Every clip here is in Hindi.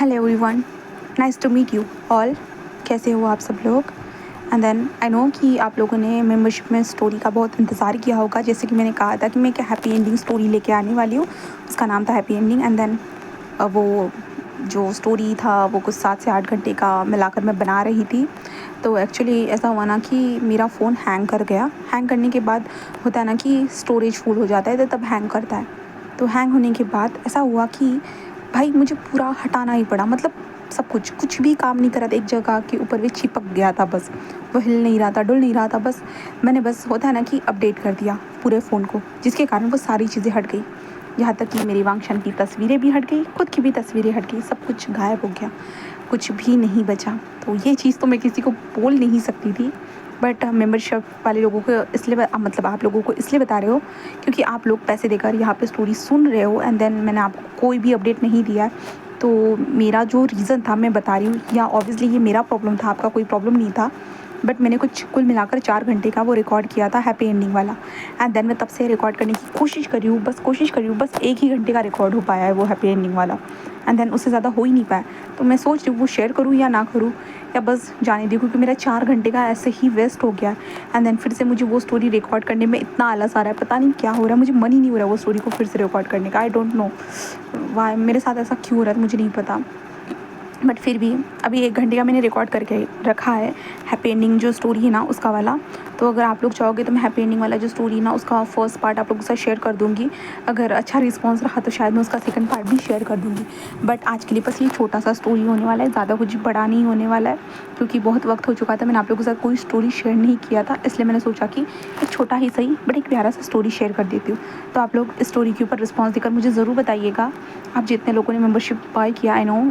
Hello everyone, nice to meet you all. कैसे हो आप सब लोग? एंड देन आई नो कि आप लोगों ने मेंबरशिप में स्टोरी का बहुत इंतज़ार किया होगा। जैसे कि मैंने कहा था कि मैं क्या हैप्पी एंडिंग स्टोरी लेके आने वाली हूँ, उसका नाम था हैप्पी एंडिंग। एंड देन वो जो स्टोरी था वो कुछ 7 से 8 घंटे का मिलाकर मैं बना रही थी। तो एक्चुअली ऐसा हुआ ना कि मेरा फ़ोन हैंग कर गया। हैंग करने के बाद होता है ना कि स्टोरेज फुल हो जाता है तो तब हैंग करता है। तो हैंग होने के बाद ऐसा हुआ कि भाई मुझे पूरा हटाना ही पड़ा। मतलब सब कुछ भी काम नहीं कर रहा था, एक जगह के ऊपर भी चिपक गया था बस। वो हिल नहीं रहा था, डुल नहीं रहा था। बस मैंने बस होता है ना कि अपडेट कर दिया पूरे फ़ोन को, जिसके कारण वो सारी चीज़ें हट गई। यहाँ तक कि मेरी वांगशन की तस्वीरें भी हट गई, खुद की भी तस्वीरें हट गई, सब कुछ गायब हो गया, कुछ भी नहीं बचा। तो ये चीज़ तो मैं किसी को बोल नहीं सकती थी, बट मेंबरशिप वाले लोगों को इसलिए मतलब आप लोगों को इसलिए बता रहे हो क्योंकि आप लोग पैसे देकर यहाँ पे स्टोरी सुन रहे हो। एंड देन मैंने आपको कोई भी अपडेट नहीं दिया। तो मेरा जो रीज़न था मैं बता रही हूँ, या ऑब्वियसली ये मेरा प्रॉब्लम था, आपका कोई प्रॉब्लम नहीं था। बट मैंने कुछ कुल मिलाकर 4 घंटे का वो रिकॉर्ड किया था हैप्पी एंडिंग वाला। एंड देन मैं तब से रिकॉर्ड करने की कोशिश कर रही हूँ, बस 1 ही घंटे का रिकॉर्ड हो पाया है वो हैप्पी एंडिंग वाला। एंड देन उससे ज़्यादा हो ही नहीं पाया। तो मैं सोच रही हूँ वो शेयर करूँ या ना करूँ, या बस जाने दूँ, क्योंकि मेरा 4 घंटे का ऐसे ही वेस्ट हो गया। एंड देन फिर से मुझे वो स्टोरी रिकॉर्ड करने में इतना आलस आ रहा है, पता नहीं क्या हो रहा है, मुझे मन ही नहीं हो रहा है वो स्टोरी को फिर से रिकॉर्ड करने का। आई डोंट नो वाई, मेरे साथ ऐसा क्यों हो रहा है मुझे नहीं पता। बट फिर भी अभी 1 घंटे का मैंने रिकॉर्ड करके रखा है हैप्पी एंडिंग जो स्टोरी है ना उसका वाला। तो अगर आप लोग चाहोगे तो मैं हैप्पी एंडिंग वाला जो स्टोरी ना उसका फर्स्ट पार्ट आप लोगों के साथ शेयर कर दूँगी। अगर अच्छा रिस्पॉन्स रहा तो शायद मैं उसका सेकंड पार्ट भी शेयर कर दूँगी। बट आज के लिए बस ये छोटा सा स्टोरी होने वाला है, ज़्यादा कुछ बड़ा नहीं होने वाला है, क्योंकि बहुत वक्त हो चुका था मैंने आप लोगों के साथ कोई स्टोरी शेयर नहीं किया था। इसलिए मैंने सोचा कि एक छोटा ही सही बट एक प्यारा सा स्टोरी शेयर कर देती हूँ। तो आप लोग इस स्टोरी के ऊपर रिस्पॉन्स देकर मुझे ज़रूर बताइएगा। आप जितने लोगों ने मेम्बरशिप बाय किया, आई नो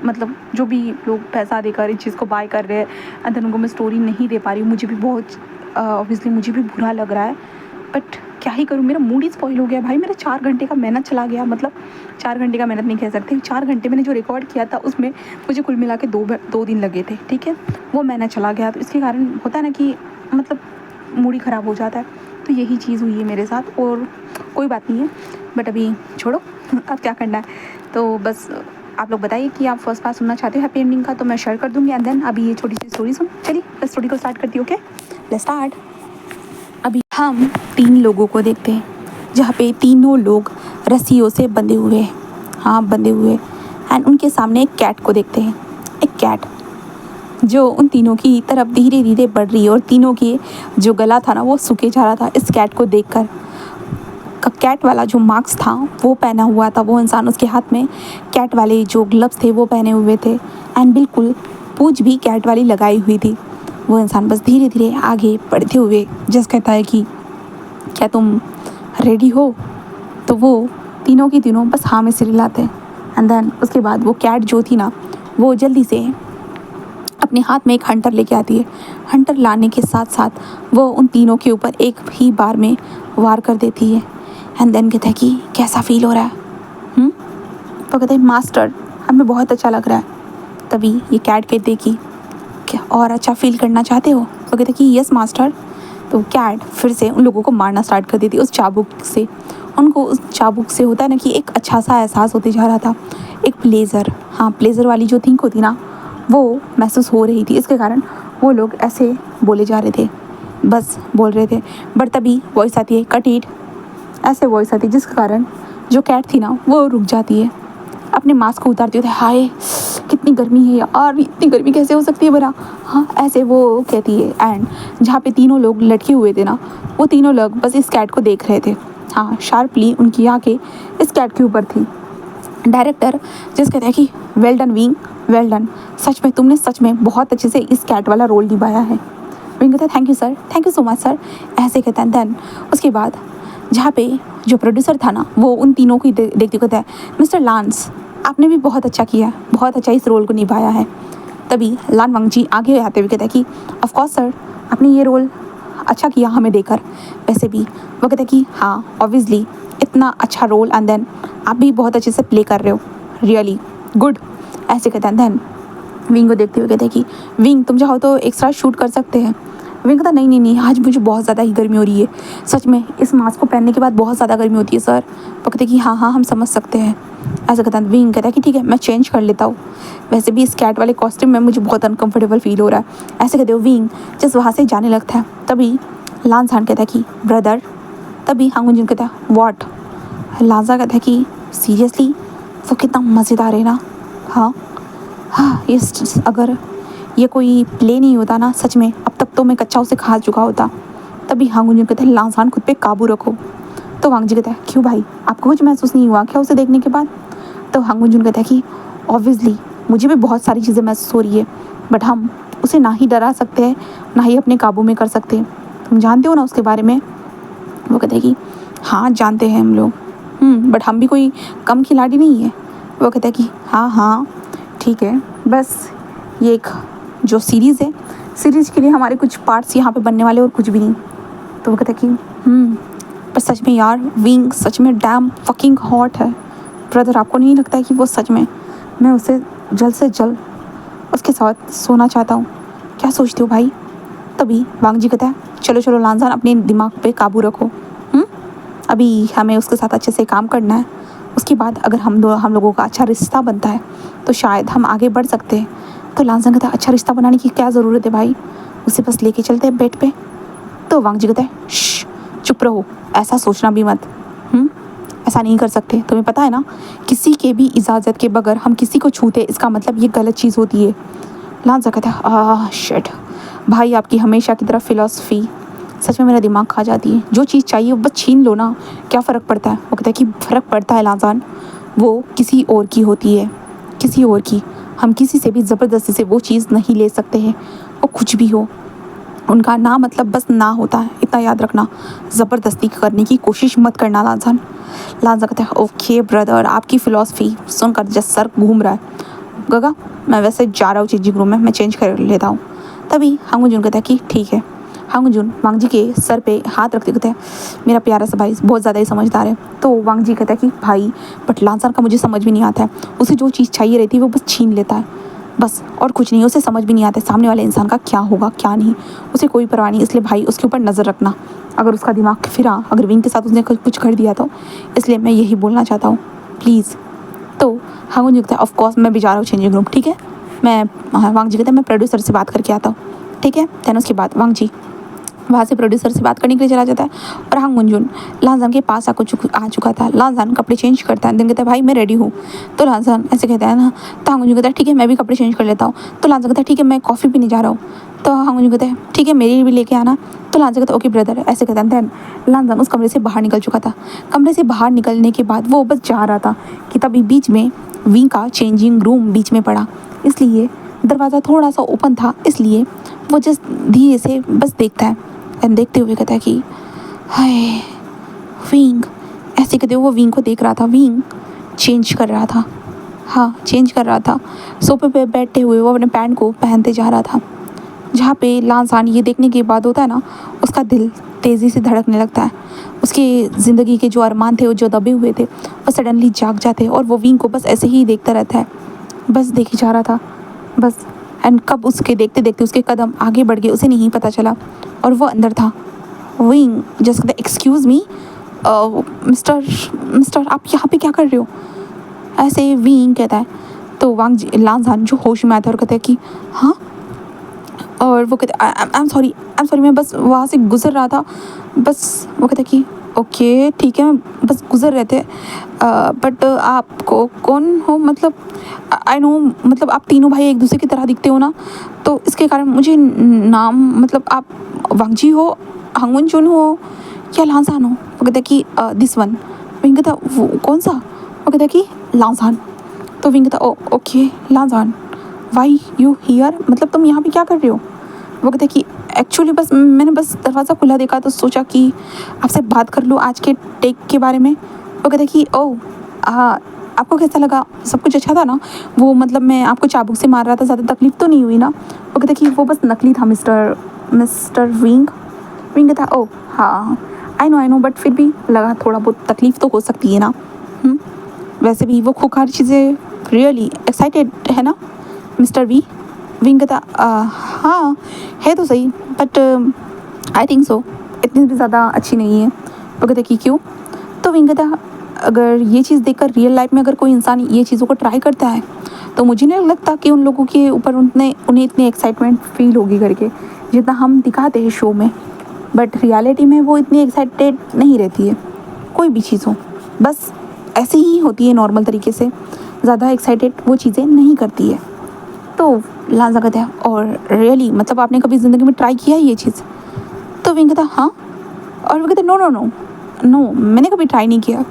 मतलब जो भी लोग पैसा देकर इस चीज़ को बाय कर रहे हैं, एंड देन उनको मैं स्टोरी नहीं दे पा रही हूँ, मुझे भी बहुत ऑब्वियसली मुझे भी बुरा लग रहा है। बट क्या ही करूँ, मेरा मूड ही स्पॉइल हो गया भाई। मेरा 4 घंटे का मेहनत चला गया। मतलब 4 घंटे का मेहनत नहीं कह सकते, 4 घंटे मैंने जो रिकॉर्ड किया था उसमें मुझे कुल मिला के 2 दिन लगे थे, ठीक है। वो मेहनत चला गया, तो इसके कारण होता है ना कि मतलब मूड ही ख़राब हो जाता है। तो यही चीज़ हुई है मेरे साथ, और कोई बात नहीं है। बट अभी छोड़ो, अब क्या करना है। तो बस आप लोग बताइए कि आप फर्स्ट पार्ट सुनना चाहते हो हैप्पी एंडिंग का, तो मैं शेयर कर दूँगी। एंड देन अभी ये छोटी सी स्टोरी सुन, चलिए बस स्टोरी को स्टार्ट करती हूँ। Okay, let's start. अभी हम 3 लोगों को देखते हैं, जहाँ पे तीनों लोग रस्सियों से बंधे हुए हैं। हाँ, बंधे हुए। एंड उनके सामने एक कैट को देखते हैं। एक कैट जो उन तीनों की तरफ धीरे धीरे बढ़ रही है, और तीनों की जो गला था ना वो सूखे जा रहा था इस कैट को देखकर। कैट वाला जो मास्क था वो पहना हुआ था वो इंसान, उसके हाथ में कैट वाले जो ग्लव्स थे वो पहने हुए थे। एंड बिल्कुल पूंछ भी कैट वाली लगाई हुई थी। वो इंसान बस धीरे धीरे आगे बढ़ते हुए जस्ट कहता है कि क्या तुम रेडी हो? तो वो तीनों की तीनों बस हाँ में सिर हिलाते हैं। एंड देन उसके बाद वो कैट जो थी ना वो जल्दी से अपने हाथ में एक हंटर लेके आती है। हंटर लाने के साथ साथ वो उन तीनों के ऊपर एक ही बार में वार कर देती है। एंड देन कहता है कि कैसा फील हो रहा है? तो कहते हैं मास्टर, हमें बहुत अच्छा लग रहा है। तभी ये कैट कहते कि क्या और अच्छा फील करना चाहते हो? तो कहते कि यस मास्टर। तो कैट फिर से उन लोगों को मारना स्टार्ट कर देती उस चाबुक से। उनको उस चाबुक से होता है ना कि एक अच्छा सा एहसास होते जा रहा था, एक प्लेज़र। हाँ, प्लेज़र वाली जो थिंक होती ना वो महसूस हो रही थी। इसके कारण वो लोग ऐसे बोले जा रहे थे, बस बोल रहे थे। बट तभी वॉइस आती है, कट इट। ऐसे वॉइस आती है जिसके कारण जो कैट थी ना वो रुक जाती है, अपने मास्क को उतारती होती है। हाय कितनी गर्मी है यार, इतनी गर्मी कैसे हो सकती है भला? हाँ, ऐसे वो कहती है। एंड जहाँ पे तीनों लोग लटके हुए थे ना वो तीनों लोग बस इस कैट को देख रहे थे। हाँ, शार्पली उनकी आंखें इस कैट के ऊपर थी। डायरेक्टर जिस कहते हैं कि well done Wing, well done, सच में तुमने सच में बहुत अच्छे से इस कैट वाला रोल निभाया है। विंग कहता है thank you sir, thank you so much sir, ऐसे कहता है। देन उसके बाद जहाँ पे जो प्रोड्यूसर था ना वो उन तीनों को देखते कहता है मिस्टर लांस, आपने भी बहुत अच्छा किया, बहुत अच्छा इस रोल को निभाया है। तभी लान वंगजी आगे आते हुए कहता है कि ऑफ कोर्स सर, आपने ये रोल अच्छा किया हमें देकर। वैसे भी वो कहता है कि हाँ ऑब्वियसली इतना अच्छा रोल, एंड देन आप भी बहुत अच्छे से प्ले कर रहे हो, रियली गुड, ऐसे कहता है। देन विंग को देखते हुए कहते हैं कि विंग तुम चाहो तो एक्स्ट्रा शूट कर सकते हैं। विंग कहता नहीं नहीं नहीं, आज मुझे बहुत ज़्यादा ही गर्मी हो रही है, सच में इस मास्क को पहनने के बाद बहुत ज़्यादा गर्मी होती है सर। वो कहते कि हाँ हाँ हम समझ सकते हैं। ऐसा कहता है विंग कहता है कि ठीक है मैं चेंज कर लेता हूँ, वैसे भी इस कैट वाले कॉस्ट्यूम में मुझे बहुत अनकम्फर्टेबल फील हो रहा है। ऐसे कहते हो विंग जस्ट वहाँ से जाने लगता है। तभी लांसान कहता है कि ब्रदर। तभी हांगुंजिन कहता है व्हाट। लांजा कहता है कि सीरियसली तो कितना मज़ेदार है ना। हाँ हाँ अगर ये कोई प्ले नहीं होता ना सच में अब तक तो मैं कच्चा उसे खा चुका होता। तभी हांगुंजिन कहता है लांसान खुद पे काबू रखो। तो वांग जी कहता है क्यों भाई, आपको कुछ महसूस नहीं हुआ क्या उसे देखने के बाद? तो हांगुंजिन कहता है कि ऑब्वियसली मुझे भी बहुत सारी चीज़ें महसूस हो रही है, बट हम उसे ना ही डरा सकते हैं ना ही अपने काबू में कर सकते हैं। तुम जानते हो ना उसके बारे में? वो कहते हैं कि हाँ जानते हैं हम लोग, बट हम भी कोई कम खिलाड़ी नहीं है। वो कहता है कि हाँ हाँ ठीक है, बस ये एक जो सीरीज़ है, सीरीज़ के लिए हमारे कुछ पार्ट्स यहाँ पे बनने वाले और कुछ भी नहीं। तो वो कहता है कि पर सच में यार विंग सच में डैम फकिंग हॉट है। ब्रदर आपको नहीं लगता है कि वो सच में, मैं उसे जल्द से जल्द उसके साथ सोना चाहता हूँ, क्या सोचते हो भाई? तभी वांग जी कहता है चलो चलो लांजान अपने दिमाग पे काबू रखो, अभी हमें उसके साथ अच्छे से काम करना है, उसके बाद अगर हम लोगों का अच्छा रिश्ता बनता है तो शायद हम आगे बढ़ सकते हैं। तो लांजान कहता है अच्छा रिश्ता बनाने की क्या ज़रूरत है भाई, उसे बस लेके चलते हैं बेड पे। तो वांग जी कहता है चुप रहो, ऐसा सोचना भी मत, ऐसा नहीं कर सकते, तुम्हें पता है ना किसी के भी इजाज़त के बगैर हम किसी को छूते इसका मतलब ये गलत चीज़ होती है। लांजा कहता है शिट भाई आपकी हमेशा की तरफ फ़िलासफ़ी सच में मेरा दिमाग खा जाती है, जो चीज़ चाहिए वो बस छीन लो ना, क्या फ़र्क पड़ता है? वो कहता है कि फ़र्क पड़ता है लांजान, वो किसी और की होती है, किसी और की, हम किसी से भी ज़बरदस्ती से वो चीज़ नहीं ले सकते हैं, वो कुछ भी हो, उनका ना मतलब बस ना होता है, इतना याद रखना, ज़बरदस्ती करने की कोशिश मत करना लांजान। लांजा कहता है ओके ब्रदर, आपकी फ़िलासफ़ी सुनकर जस्ट सर घूम रहा है। गगा मैं वैसे जा रहा हूँ चेंजिंग रूम में, मैं चेंज कर लेता हूँ। तभी हांगुंजुन कहता है कि ठीक है। हांगुंजुन वांग जी के सर पे हाथ रखते कहते हैं मेरा प्यारा सा भाई बहुत ज़्यादा ही समझदार है। तो वांग जी कहता है कि भाई बट लांसान का मुझे समझ भी नहीं आता है, उसे जो चीज़ चाहिए रहती है वो बस छीन लेता है, बस और कुछ नहीं, उसे समझ भी नहीं आता है सामने वाले इंसान का क्या होगा क्या नहीं, उसे कोई परवाह नहीं। इसलिए भाई उसके ऊपर नज़र रखना, अगर उसका दिमाग फिरा, अगर विंग के साथ उसने कुछ कर दिया तो, इसलिए मैं यही बोलना चाहता हूँ प्लीज़। तो हांगुन जी कहता है ऑफकोर्स मैं भी जा रहा हूँ चेंजिंग रूम, ठीक है मैं, वांग जी कहते हैं मैं प्रोड्यूसर से बात करके आता हूँ, ठीक है। दैन उसके बाद वांग जी वहाँ से प्रोड्यूसर से बात करने के लिए चला जाता है और हांगुंजुन लांजान के पास आ चुका था। लांजान कपड़े चेंज करता है, दिन कहता है भाई मैं रेडी हूँ। तो लांजान ऐसे कहता है ना, तो हांगुंजुन कहता है ठीक है मैं भी कपड़े चेंज कर लेता हूँ। तो लांजान कहता है ठीक है मैं कॉफ़ी पीने जा रहा हूँ। तो हांगुंजुन कहता है ठीक है मेरी भी लेके आना। तो लांजान कहता है ओके ब्रदर, ऐसे कहता है। दैन लांजान उस कमरे से बाहर निकल चुका था। कमरे से बाहर निकलने के बाद वो बस जा रहा था कि तभी बीच में विंग का चेंजिंग रूम बीच में पड़ा, इसलिए दरवाज़ा थोड़ा सा ओपन था, इसलिए वो जस्ट धीरे से बस देखता है एंड देखते हुए कहता है कि हाय विंग, ऐसे कहते हुए वो विंग को देख रहा था। विंग चेंज कर रहा था, हाँ चेंज कर रहा था, सोफे पे बैठे हुए वो अपने पैंट को पहनते जा रहा था। जहाँ पे लांसान ये देखने के बाद होता है ना उसका दिल तेज़ी से धड़कने लगता है, उसकी ज़िंदगी के जो अरमान थे वो जो दबे हुए थे वो सडनली जाग जाते हैं और वो विंग को बस ऐसे ही देखता रहता है, बस देखे जा रहा था बस। एंड कब उसके देखते देखते उसके कदम आगे बढ़ गए उसे नहीं पता चला और वो अंदर था। विंग जस्ट कहता एक्सक्यूज़ मी मिस्टर आप यहाँ पे क्या कर रहे हो, ऐसे विंग कहता है। तो वांग लांजान जो होश में आता है और कहता है कि हाँ, और वो कहते आई एम सॉरी मैं बस वहाँ से गुजर रहा था, बस। वो कहता है कि ओके ठीक है बस गुजर रहे थे, बट आपको कौन हो, मतलब आई नो मतलब आप तीनों भाई एक दूसरे की तरह दिखते हो ना, तो इसके कारण मुझे नाम मतलब आप वांग जी हो, हांगुंजुन हो या लांसान हो? वो कहता है कि दिस वन। विंग कहता वो कौन सा? वो कहता है कि लांसान। तो विंग कहता ओके लांसान, वाई यू हियर, मतलब तुम यहाँ पे क्या कर रहे हो? वो कहता है कि एक्चुअली बस मैंने बस दरवाज़ा खुला देखा तो सोचा कि आपसे बात कर लूँ आज के टेक के बारे में। वो कहता है कि ओह हाँ आपको कैसा लगा, सब कुछ अच्छा था ना? वो मतलब मैं आपको चाबुक से मार रहा था, ज़्यादा तकलीफ तो नहीं हुई ना? वो कहता है कि वो बस नकली था मिस्टर विंग। विंग कहता ओह हाँ आई नो बट फिर भी लगा थोड़ा बहुत तकलीफ़ तो हो सकती है ना। वैसे भी वो खूंखार चीज़ें रियली एक्साइटेड है ना मिस्टर वी? विंग कहता हाँ है तो सही, बट आई थिंक सो इतनी भी ज़्यादा अच्छी नहीं है। वो कहते कि क्यों? तो विंग कहता अगर ये चीज़ देखकर रियल लाइफ में अगर कोई इंसान ये चीज़ों को ट्राई करता है तो मुझे नहीं लगता कि उन लोगों के ऊपर उन्हें इतनी एक्साइटमेंट फील होगी करके, जितना हम दिखाते हैं शो में। बट रियलिटी में वो इतनी एक्साइटेड नहीं रहती है कोई भी चीज़ हो, बस ऐसे ही होती है नॉर्मल तरीके से, ज़्यादा एक्साइटेड वो चीज़ें नहीं करती है। तो लांजा कहता है और रियली मतलब आपने कभी ज़िंदगी में ट्राई किया है ये चीज़? तो विंग कहता हाँ, और वो कहते नो नो नो नो मैंने कभी ट्राई नहीं किया,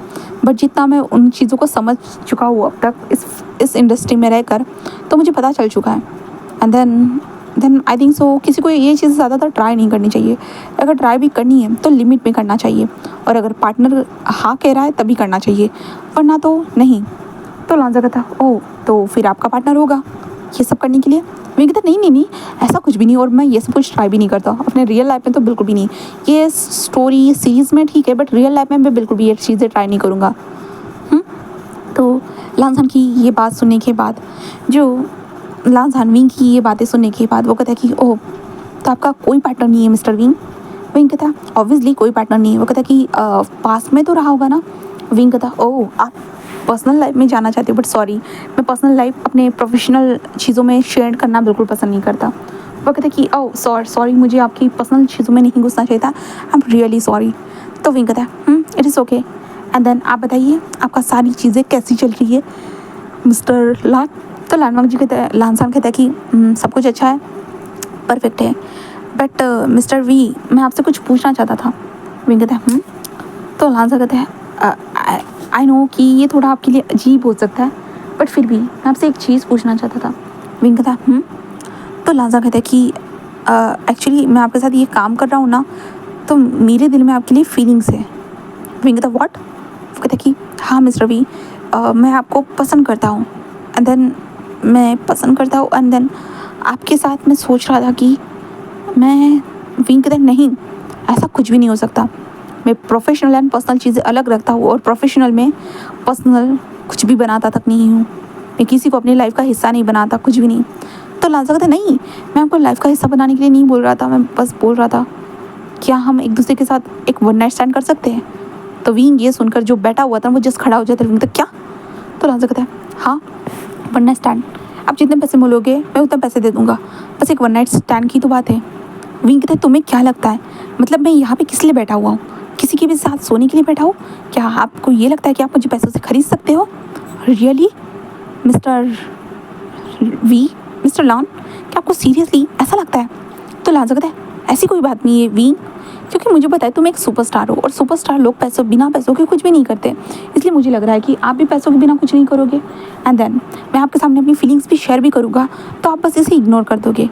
बट जितना मैं उन चीज़ों को समझ चुका हूँ अब तक इस इंडस्ट्री में रहकर, तो मुझे पता चल चुका है। And then I think so किसी को ये चीज़ ज़्यादातर ट्राई नहीं करनी चाहिए। अगर ट्राई भी करनी है तो लिमिट में करना चाहिए, और अगर पार्टनर हाँ कह रहा है तभी करना चाहिए, वरना तो नहीं। तो लांजा कहता ओह तो फिर आपका पार्टनर होगा ये सब करने के लिए? मैं कहता नहीं नहीं नहीं ऐसा कुछ भी नहीं, और मैं ये सब कुछ ट्राई भी नहीं करता अपने रियल लाइफ में, तो बिल्कुल भी नहीं। ये स्टोरी सीरीज़ में ठीक है, बट रियल लाइफ में मैं बिल्कुल भी ये चीज़ें ट्राई नहीं करूँगा। तो लांसान की ये बात सुनने के बाद, जो लांसान विंग की ये बातें सुनने के बाद वो कहता है कि ओह तो आपका कोई पार्टनर नहीं है मिस्टर विंग? विंग कहता ऑब्वियसली कोई पार्टनर नहीं है। वो कहता कि पास में तो रहा होगा ना? विंग कहता ओह आप पर्सनल लाइफ में जाना चाहते हो, बट सॉरी मैं पर्सनल लाइफ अपने प्रोफेशनल चीज़ों में शेयर करना बिल्कुल पसंद नहीं करता। वो कहता कि ओह सॉरी मुझे आपकी पर्सनल चीज़ों में नहीं घुसना चाहिए था, आई एम रियली सॉरी। तो विंग कहता है it is okay. And then आप बताइए आपका सारी चीज़ें कैसी चल रही है मिस्टर लान? तो लानवांग जी कहता है, लानसान कहता है कि सब कुछ अच्छा है, परफेक्ट है, बट मिस्टर वी मैं आपसे कुछ पूछना चाहता था। विंग कहता है तो लानसान कहता है आई नो कि ये थोड़ा आपके लिए अजीब हो सकता है, बट फिर भी मैं आपसे एक चीज़ पूछना चाहता था। विंग कहता है तो लांजा कहता है कि एक्चुअली मैं आपके साथ ये काम कर रहा हूँ ना, तो मेरे दिल में आपके लिए फीलिंग्स है। विंग कहता व्हाट? वो कहता कि हाँ मिस्टर वी मैं आपको पसंद करता हूँ, एंड देन मैं पसंद करता हूँ, एंड देन आपके साथ मैं सोच रहा था कि मैं विंग कहता नहीं ऐसा कुछ भी नहीं हो सकता। मैं प्रोफेशनल एंड पर्सनल चीज़ें अलग रखता हूँ, और प्रोफेशनल में पर्सनल कुछ भी बनाता तक नहीं हूँ। मैं किसी को अपनी लाइफ का हिस्सा नहीं बनाता, कुछ भी नहीं। तो लांजा कहता नहीं मैं आपको लाइफ का हिस्सा बनाने के लिए नहीं बोल रहा था, मैं बस बोल रहा था क्या हम एक दूसरे के साथ एक वन नाइट स्टैंड कर सकते हैं? तो विंग ये सुनकर जो बैठा हुआ था वो जस्ट खड़ा हो जाता है। विंग तो क्या? तो लांजा कहता है हाँ वन नाइट स्टैंड, आप जितने पैसे बोलोगे मैं उतने पैसे दे दूँगा, बस एक वन नाइट स्टैंड की तो बात है। विंग कहता है तुम्हें क्या लगता है मतलब मैं यहाँ पे किस लिए बैठा हुआ हूँ? किसी के भी साथ सोने के लिए बैठा हूँ? क्या आपको ये लगता है कि आप मुझे पैसों से खरीद सकते हो? रियली मिस्टर वी, मिस्टर लान, क्या आपको सीरियसली ऐसा लगता है? तो लांजा कहता है ऐसी कोई बात नहीं है वी, क्योंकि मुझे पता है तुम एक सुपरस्टार हो, और सुपरस्टार लोग बिना पैसों के कुछ भी नहीं करते, इसलिए मुझे लग रहा है कि आप भी पैसों के बिना कुछ नहीं करोगे। एंड देन मैं आपके सामने अपनी फीलिंग्स भी शेयर भी करूँगा, तो आप बस इसे इग्नोर कर दोगे।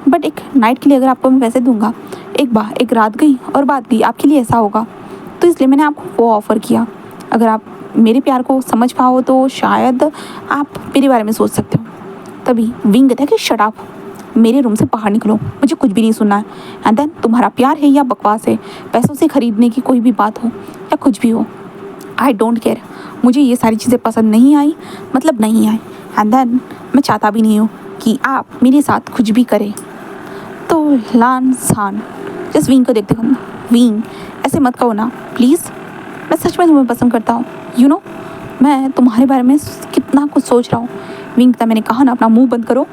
बट एक नाइट के लिए अगर आपको मैं पैसे दूंगा, एक रात गई और बात गई, आपके लिए ऐसा होगा, तो इसलिए मैंने आपको वो ऑफ़र किया। अगर आप मेरे प्यार को समझ पाओ तो शायद आप मेरे बारे में सोच सकते हो। तभी विंग कहता है कि शट अप, मेरे रूम से बाहर निकलो, मुझे कुछ भी नहीं सुनना है। एंड देन तुम्हारा प्यार है या बकवास है, पैसों से खरीदने की कोई भी बात हो या कुछ भी हो, आई डोंट केयर, मुझे ये सारी चीज़ें पसंद नहीं आई, मतलब नहीं आई। एंड देन मैं चाहता भी नहीं हूँ कि आप मेरे साथ कुछ भी करें। तो लान सान जस्ट विंग को देखते हो, विंग ऐसे मत कहो ना प्लीज़, मैं सच में तुम्हें पसंद करता हूँ, यू नो मैं तुम्हारे बारे में कितना कुछ सोच रहा हूँ। विंग कहता मैंने कहा ना अपना मुंह बंद करो,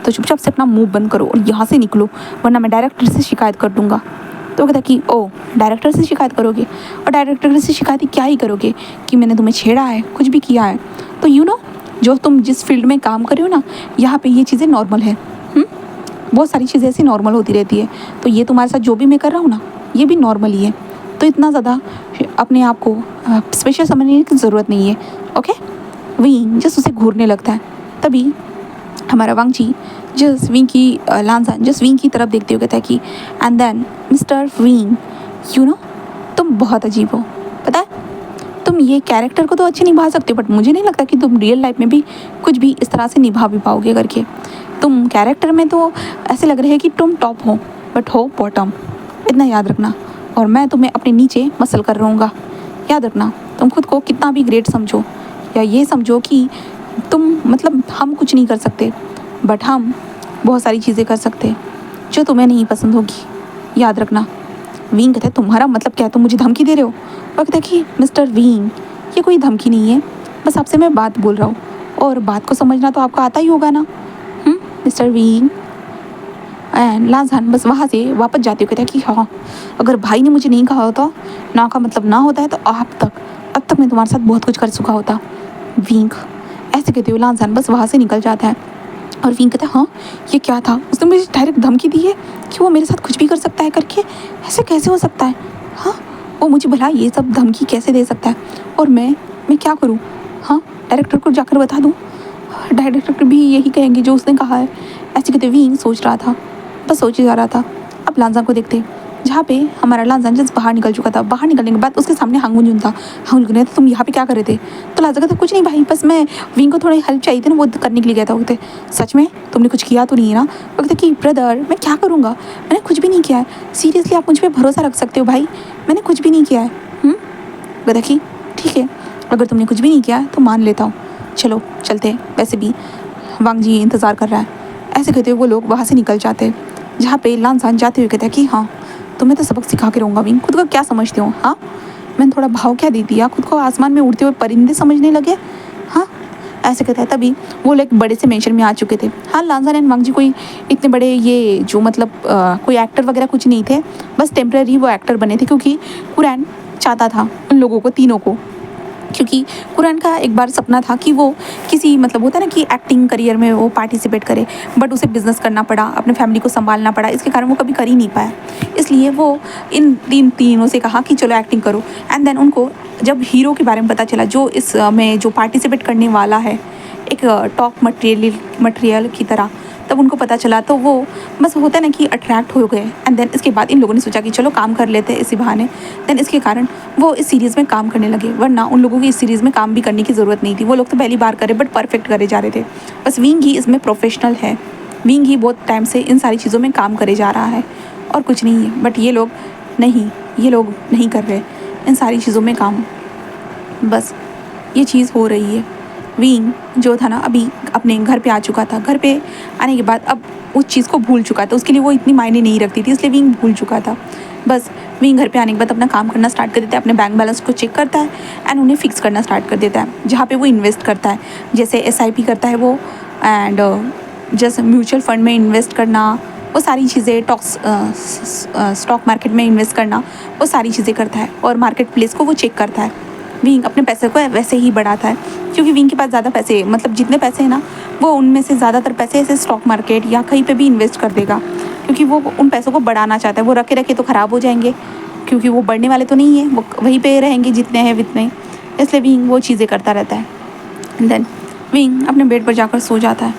तो चुपचाप से अपना मुंह बंद करो और यहाँ से निकलो, वरना मैं डायरेक्टर से शिकायत कर दूँगा। तो कहता कि ओ डायरेक्टर से शिकायत करोगे, और डायरेक्टर से शिकायत क्या ही करोगे कि मैंने तुम्हें छेड़ा है, कुछ भी किया है? तो यू नो जो तुम जिस फील्ड में काम कर रहे हो ना, यहाँ पे ये चीज़ें नॉर्मल है। बहुत सारी चीज़ें ऐसी नॉर्मल होती रहती है, तो ये तुम्हारे साथ जो भी मैं कर रहा हूँ ना, ये भी नॉर्मल ही है, तो इतना ज़्यादा अपने आप को स्पेशल समझने की ज़रूरत नहीं है। ओके विंग जस्ट उसे घूरने लगता है। तभी हमारा वांगची जस्ट विंग की लानसान जस्ट विंग की तरफ देखते हुए कहता है कि and then mister Wing you know तुम बहुत अजीब हो, पता है तुम ये कैरेक्टर को तो अच्छे निभा सकते हो, बट मुझे नहीं लगता कि तुम रियल लाइफ में भी कुछ भी इस तरह से निभा भी पाओगे करके। तुम कैरेक्टर में तो ऐसे लग रहे हैं कि तुम टॉप हो, बट हो बॉटम, इतना याद रखना। और मैं तुम्हें अपने नीचे मसल कर रहूँगा, याद रखना। तुम खुद को कितना भी ग्रेट समझो, या ये समझो कि तुम मतलब हम कुछ नहीं कर सकते, बट हम बहुत सारी चीज़ें कर सकते। जो तुम्हें नहीं पसंद होगी, याद रखना। विंग कहता है तुम्हारा मतलब क्या है, तुम मुझे धमकी दे रहे हो? वो कहता है कि मिस्टर विंग ये कोई धमकी नहीं है, बस आपसे मैं बात बोल रहा हूँ और बात को समझना तो आपको आता ही होगा ना मिस्टर विंग। एंड लाजहान बस वहाँ से वापस जाते हुए कहता है कि हाँ, अगर भाई ने मुझे नहीं कहा होता, ना का मतलब ना होता है, तो अब तक मैं तुम्हारे साथ बहुत कुछ कर चुका होता। विंग ऐसे कहते हुए लाजहान बस वहाँ से निकल जाता है और विंग कहता है हाँ ये क्या था, उसने मुझे डायरेक्ट धमकी दी है कि वो मेरे साथ कुछ भी कर सकता है करके, ऐसे कैसे हो सकता है? हाँ, वो मुझे भला ये सब धमकी कैसे दे सकता है, और मैं क्या करूँ? हाँ, डायरेक्टर को जाकर बता दूँ, डायरेक्टर भी यही कहेंगे जो उसने कहा है। ऐसे कहते विंग सोच रहा था, बस सोचे जा रहा था। अब लांजा को देखते जहाँ पे हमारा लांजा जस्ट बाहर निकल चुका था। बाहर निकलने के बाद उसके सामने हांगुंजुन था। हांगुंजुन ने तुम यहाँ पे क्या कर रहे थे? तो लांजा कहता कुछ नहीं भाई, बस मैं विंग को थोड़ी हेल्प चाहिए थी ना, वो करने के लिए गया था। बोलते सच में तुमने कुछ किया तो नहीं है ना? वो कहते कि ब्रदर मैं क्या करूँगा, मैंने कुछ भी नहीं किया है, सीरियसली आप मुझ पर भरोसा रख सकते हो भाई, मैंने कुछ भी नहीं किया है। कहता कि ठीक है, अगर तुमने कुछ भी नहीं किया तो मान लेता हूँ, चलो चलते हैं, वैसे भी वांग जी इंतज़ार कर रहा है। ऐसे कहते हुए वो लोग वहाँ से निकल जाते हैं, जहाँ पे लांसान जाते हुए कहता है कि हाँ तुम्हें तो सबक सिखा के रहूँगा विंग, खुद को क्या समझते हो? हाँ, मैंने थोड़ा भाव क्या दे दिया, खुद को आसमान में उड़ते हुए परिंदे समझने लगे? हाँ, ऐसे कहता है। तभी वो लोग बड़े से मेंशन में आ चुके थे। हाँ, लांसान एंड वांग जी कोई इतने बड़े ये जो मतलब कोई एक्टर वगैरह कुछ नहीं थे, बस टेम्प्रेरी वो एक्टर बने थे, क्योंकि कुरैन चाहता था उन लोगों को, तीनों को, क्योंकि कुरैन का एक बार सपना था कि वो किसी मतलब होता है ना कि एक्टिंग करियर में वो पार्टिसिपेट करे, बट उसे बिजनेस करना पड़ा, अपने फैमिली को संभालना पड़ा, इसके कारण वो कभी कर ही नहीं पाया। इसलिए वो इन तीनों से कहा कि चलो एक्टिंग करो। एंड देन उनको जब हीरो के बारे में पता चला जो इस में जो पार्टिसिपेट करने वाला है एक टॉप मटेरियल की तरह, तब उनको पता चला, तो वो बस होता है ना कि अट्रैक्ट हो गए। एंड देन इसके बाद इन लोगों ने सोचा कि चलो काम कर लेते हैं इसी बहाने। देन इसके कारण वो इस सीरीज़ में काम करने लगे, वरना उन लोगों की इस सीरीज़ में काम भी करने की ज़रूरत नहीं थी। वो लोग तो पहली बार करे बट परफेक्ट करे जा रहे थे। बस विंग ही इसमें प्रोफेशनल है, विंग ही बहुत टाइम से इन सारी चीज़ों में काम करे जा रहा है और कुछ नहीं है। बट ये लोग नहीं कर रहे इन सारी चीज़ों में काम, बस ये चीज़ हो रही है। विंग जो था ना अभी अपने घर पे आ चुका था, घर पे आने के बाद अब उस चीज़ को भूल चुका था, उसके लिए वो इतनी मायने नहीं रखती थी, इसलिए विंग भूल चुका था। बस विंग घर पे आने के बाद अपना काम करना स्टार्ट कर देता है, अपने बैंक बैलेंस को चेक करता है एंड उन्हें फिक्स करना स्टार्ट कर देता है, जहाँ पे वो इन्वेस्ट करता है, जैसे SIP करता है वो, एंड जैसे म्यूचुअल फंड में इन्वेस्ट करना, वो सारी चीज़ें स्टॉक मार्केट में इन्वेस्ट करना, वो सारी चीज़ें करता है और मार्केट प्लेस को वो चेक करता है। विंग अपने पैसे को वैसे ही बढ़ाता है, क्योंकि विंग के पास ज़्यादा पैसे, मतलब जितने पैसे हैं ना वो उनमें से ज़्यादातर पैसे ऐसे स्टॉक मार्केट या कहीं पे भी इन्वेस्ट कर देगा, क्योंकि वो उन पैसों को बढ़ाना चाहता है। वो रखे रखे तो ख़राब हो जाएंगे, क्योंकि वो बढ़ने वाले तो नहीं है, वो वहीं पे रहेंगे जितने हैं उतने, इसलिए विंग वो चीज़ें करता रहता है। देन विंग अपने बेड पर जाकर सो जाता है,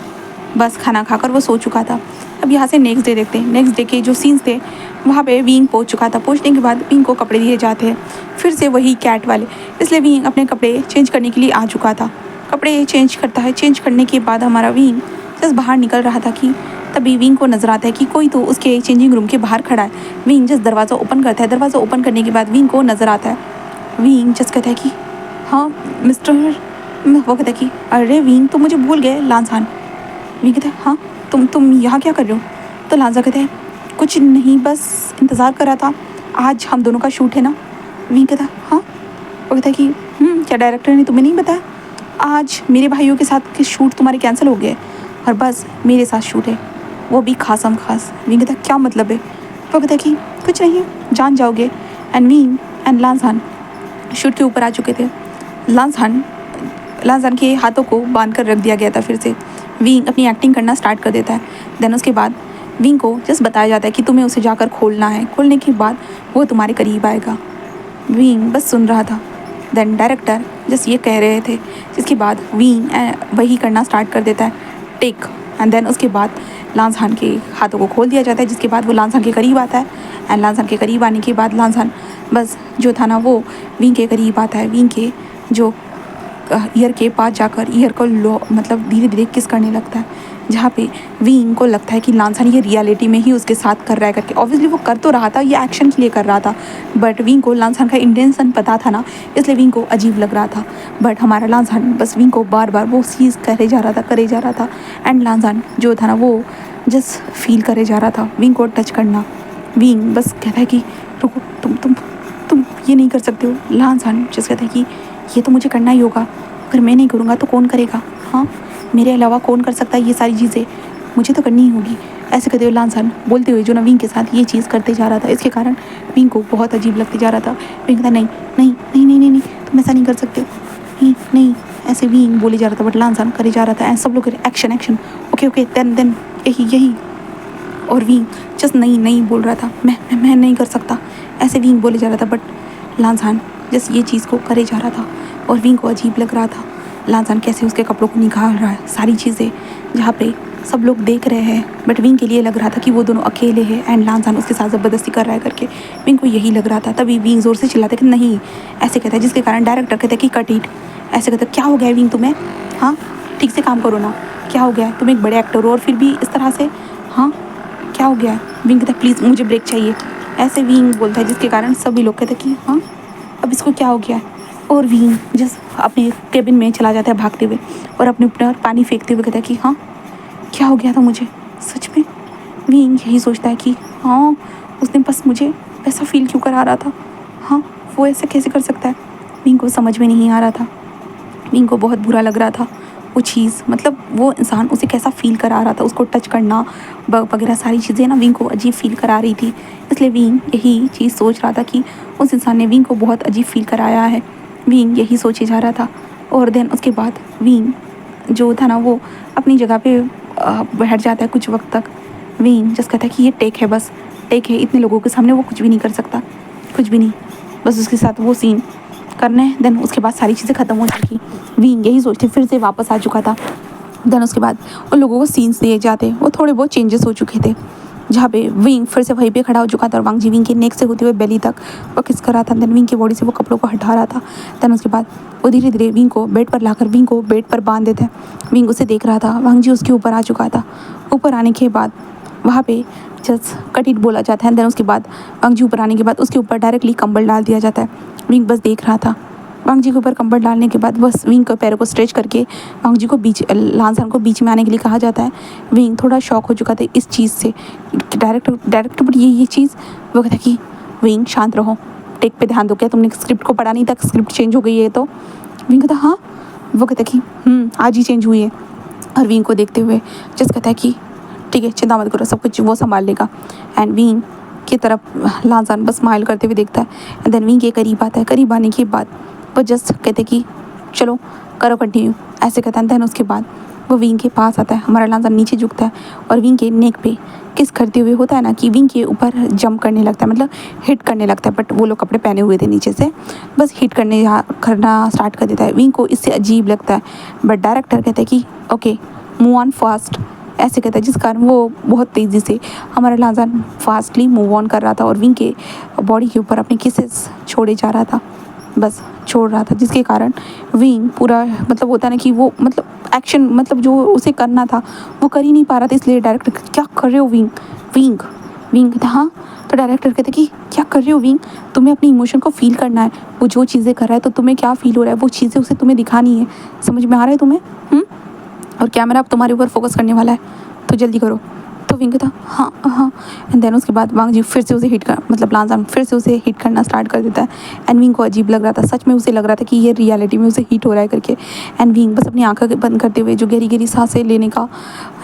बस खाना खाकर वो सो चुका था। अब यहाँ से नेक्स्ट डे देखते हैं। नेक्स्ट डे के जो सीन्स थे वहाँ पे विंग पहुँच चुका था। पहुँचने के बाद विंग को कपड़े दिए जाते हैं, फिर से वही कैट वाले, इसलिए विंग अपने कपड़े चेंज करने के लिए आ चुका था। कपड़े चेंज करता है, चेंज करने के बाद हमारा विंग जस्ट बाहर निकल रहा था कि तभी विंग को नज़र आता है कि कोई तो उसके चेंजिंग रूम के बाहर खड़ा है। विंग जस्ट दरवाज़ा ओपन करता है, दरवाज़ा ओपन करने के बाद विंग को नज़र आता है। विंग जस्ट कहता है कि हाँ मिस्टर, वो कहता है कि अरे विंग तो मुझे भूल गए लांसान। विंग कहता है हाँ तुम यहाँ क्या कर रहे हो? तो लांजा कहते हैं कुछ नहीं, बस इंतज़ार कर रहा था, आज हम दोनों का शूट है ना। विंग कहता है हाँ। वो कहता है कि क्या डायरेक्टर ने तुम्हें नहीं बताया, आज मेरे भाइयों के साथ के शूट तुम्हारे कैंसिल हो गए और बस मेरे साथ शूट है, वो भी खासम खास। विंग कहता है क्या मतलब है? वो कहता है कि कुछ नहीं, जान जाओगे। एंड विंग एंड लांसान शूट के ऊपर आ चुके थे। लांसान के हाथों को बांध कर रख दिया गया था। फिर से विंग अपनी एक्टिंग करना स्टार्ट कर देता है। देन उसके बाद विंग को जस्ट बताया जाता है कि तुम्हें उसे जाकर खोलना है, खोलने के बाद वो तुम्हारे करीब आएगा। विंग बस सुन रहा था। देन डायरेक्टर जस्ट ये कह रहे थे, जिसके बाद विंग वही करना स्टार्ट कर देता है, टेक। एंड देन उसके बाद लांसान के हाथों को खोल दिया जाता है, जिसके बाद वो लांसान के करीब आता है। एंड लांसान के करीब आने के बाद लांसान बस जो था ना वो विंग के करीब आता है। विंग के जो ईयर के पास जाकर ईयर को मतलब धीरे धीरे किस करने लगता है, जहाँ पे विंग को लगता है कि लांसान ये रियलिटी में ही उसके साथ कर रहा है करके। ऑब्वियसली वो कर तो रहा था, ये एक्शन के लिए कर रहा था, बट विंग को लांसान का इंटेंशन पता था ना, इसलिए विंग को अजीब लग रहा था। बट हमारा लांसान बस विंग को बार बार वो चीज़ करे जा रहा था। एंड लांसान जो था ना वो जस्ट फील करे जा रहा था विंग को टच करना। विंग बस कहता है कि रुको, तुम ये नहीं कर सकते हो। लांसान जस्ट कहता है कि ये तो मुझे करना ही होगा, अगर मैं नहीं करूँगा तो कौन करेगा? हाँ, मेरे अलावा कौन कर सकता है ये सारी चीज़ें, मुझे तो करनी ही होगी। ऐसे कहते हुए लांसान बोलते हुए जो ना विंग के साथ ये चीज़ करते जा रहा था। इसके कारण विंग को बहुत अजीब लगते जा रहा था। विंग कहता नहीं नहीं नहीं नहीं नहीं नहीं, तुम ऐसा नहीं कर सकते, नहीं नहीं, ऐसे विंग बोले जा रहा था, बट लांसान करे जा रहा था। एंड सब लोग action action, okay okay, then यही यही। और विंग जस्ट नहीं नहीं बोल रहा था, मैं नहीं कर सकता, ऐसे विंग बोले जा रहा था। बट लांसान जस्ट ये चीज़ को करे जा रहा था और विंग को अजीब लग रहा था। लांसान कैसे उसके कपड़ों को निकाल रहा है, सारी चीज़ें जहाँ पे सब लोग देख रहे हैं। बट विंग के लिए लग रहा था कि वो दोनों अकेले हैं एंड लांसान उसके साथ ज़बरदस्ती कर रहा है करके विंग को यही लग रहा था। तभी विंग ज़ोर से चिल्लाता है कि नहीं, ऐसे कहता है, जिसके कारण डायरेक्टर कहता है कि कट इट। ऐसे कहता है क्या हो गया विंग तुम्हें, हाँ ठीक से काम करो ना, क्या हो गया, तुम एक बड़े एक्टर हो और फिर भी इस तरह से, हाँ क्या हो गया? विंग कहता है प्लीज़ मुझे ब्रेक चाहिए, ऐसे विंग बोलता है, जिसके कारण सभी लोग कहते हैं कि हाँ अब इसको क्या हो गया। और विंग जस्ट अपने केबिन में चला जाता है भागते हुए और अपने ऊपर पानी फेंकते हुए कहता है कि हाँ क्या हो गया था मुझे सच में। विंग यही सोचता है कि हाँ उसने बस मुझे ऐसा फील क्यों करा रहा था, हाँ वो ऐसा कैसे कर सकता है। विंग को समझ में नहीं आ रहा था, विंग को बहुत बुरा लग रहा था वो चीज़, मतलब वो इंसान उसे कैसा फील करा रहा था, उसको टच करना वगैरह सारी चीज़ें ना विंग को अजीब फील करा रही थी। इसलिए विंग यही चीज़ सोच रहा था कि उस इंसान ने विंग को बहुत अजीब फील कराया है। विंग यही सोचे जा रहा था। और देन उसके बाद विंग जो था ना वो अपनी जगह पे बैठ जाता है कुछ वक्त तक। विंग जस्ट कहता है कि ये टेक है, बस टेक है, इतने लोगों के सामने वो कुछ भी नहीं कर सकता, कुछ भी नहीं, बस उसके साथ वो सीन करना है। देन उसके बाद सारी चीज़ें ख़त्म हो चुकी। विंग यही सोचते फिर से वापस आ चुका था। देन उसके बाद उन लोगों को सीन्स दिए जाते, वो थोड़े बहुत चेंजेस हो चुके थे, जहाँ पे विंग फिर से वहीं पे खड़ा हो चुका था और वांग जी विंग के नेक से होते हुए बेली तक वो किस कर रहा था। देन विंग की बॉडी से वो कपड़ों को हटा रहा था। देन उसके बाद वो धीरे धीरे विंग को बेड पर लाकर विंग को बेड पर बांध देते हैं। विंग उसे देख रहा था, वांग जी उसके ऊपर आ चुका था। ऊपर आने के बाद वहाँ पे जस्ट कट इट बोला जाता है। देन उसके बाद वांग जी ऊपर आने के बाद उसके ऊपर डायरेक्टली कंबल डाल दिया जाता है। विंग बस देख रहा था। वांग जी के ऊपर कंबल डालने के बाद बस विंग के पैरों को स्ट्रेच करके वांग जी को लांसान को बीच में आने के लिए कहा जाता है। विंग थोड़ा शॉक हो चुका था इस चीज़ से, डायरेक्टर पर ये चीज़, वो कहता कि विंग शांत रहो, टेक पे ध्यान दो, क्या तुमने स्क्रिप्ट को पढ़ा नहीं था, स्क्रिप्ट चेंज हो गई है? तो विंग कहता हाँ, वो कहता कि आज ही चेंज हुई है। और विंग को देखते हुए जस्ट कहता है कि ठीक है चिंता मत करो, सब कुछ वो संभाल लेगा। एंड विंग की तरफ लांसान बस स्माइल करते हुए देखता है। एंड देन विंग के करीब आता है, करीब आने के बाद वो जस्ट कहते कि चलो करो कंटिन्यू, ऐसे कहता है। देन उसके बाद वो विंग के पास आता है, हमारा लांसान नीचे झुकता है और विंग के नेक पे किस करते हुए, होता है ना कि विंग के ऊपर जंप करने लगता है, मतलब हिट करने लगता है। बट वो लोग कपड़े पहने हुए थे नीचे से, बस हिट करना स्टार्ट कर देता है। विंग को इससे अजीब लगता है, बट डायरेक्टर कहते हैं कि ओके मूव ऑन फास्ट, ऐसे कहता है, जिस कारण वो बहुत तेज़ी से हमारा लांसान फास्टली मूव ऑन कर रहा था और विंग के बॉडी के ऊपर अपने किसेस छोड़े जा रहा था, बस छोड़ रहा था, जिसके कारण विंग पूरा, मतलब होता है ना कि वो मतलब एक्शन, मतलब जो उसे करना था वो कर ही नहीं पा रहा था। इसलिए डायरेक्टर क्या कर रहे हो विंग, विंग विंग कहता हाँ। तो डायरेक्टर कहते कि क्या कर रहे हो विंग, तुम्हें अपनी इमोशन को फील करना है, वो जो चीज़ें कर रहा है तो तुम्हें क्या फील हो रहा है वो चीज़ें उसे तुम्हें दिखानी है, समझ में आ रहा है तुम्हें? और कैमरा अब तुम्हारे ऊपर फोकस करने वाला है, तो जल्दी करो। तो विंग कहता हाँ हाँ। एंड देन उसके बाद वांग जी फिर से उसे हिट कर, मतलब लांसान फिर से उसे हिट करना स्टार्ट कर देता है। एंड विंग को अजीब लग रहा था, सच में उसे लग रहा था कि ये रियलिटी में उसे हिट हो रहा है करके। एंड विंग बस अपनी आंखें बंद करते हुए जो गहरी गहरी सांसें लेने का,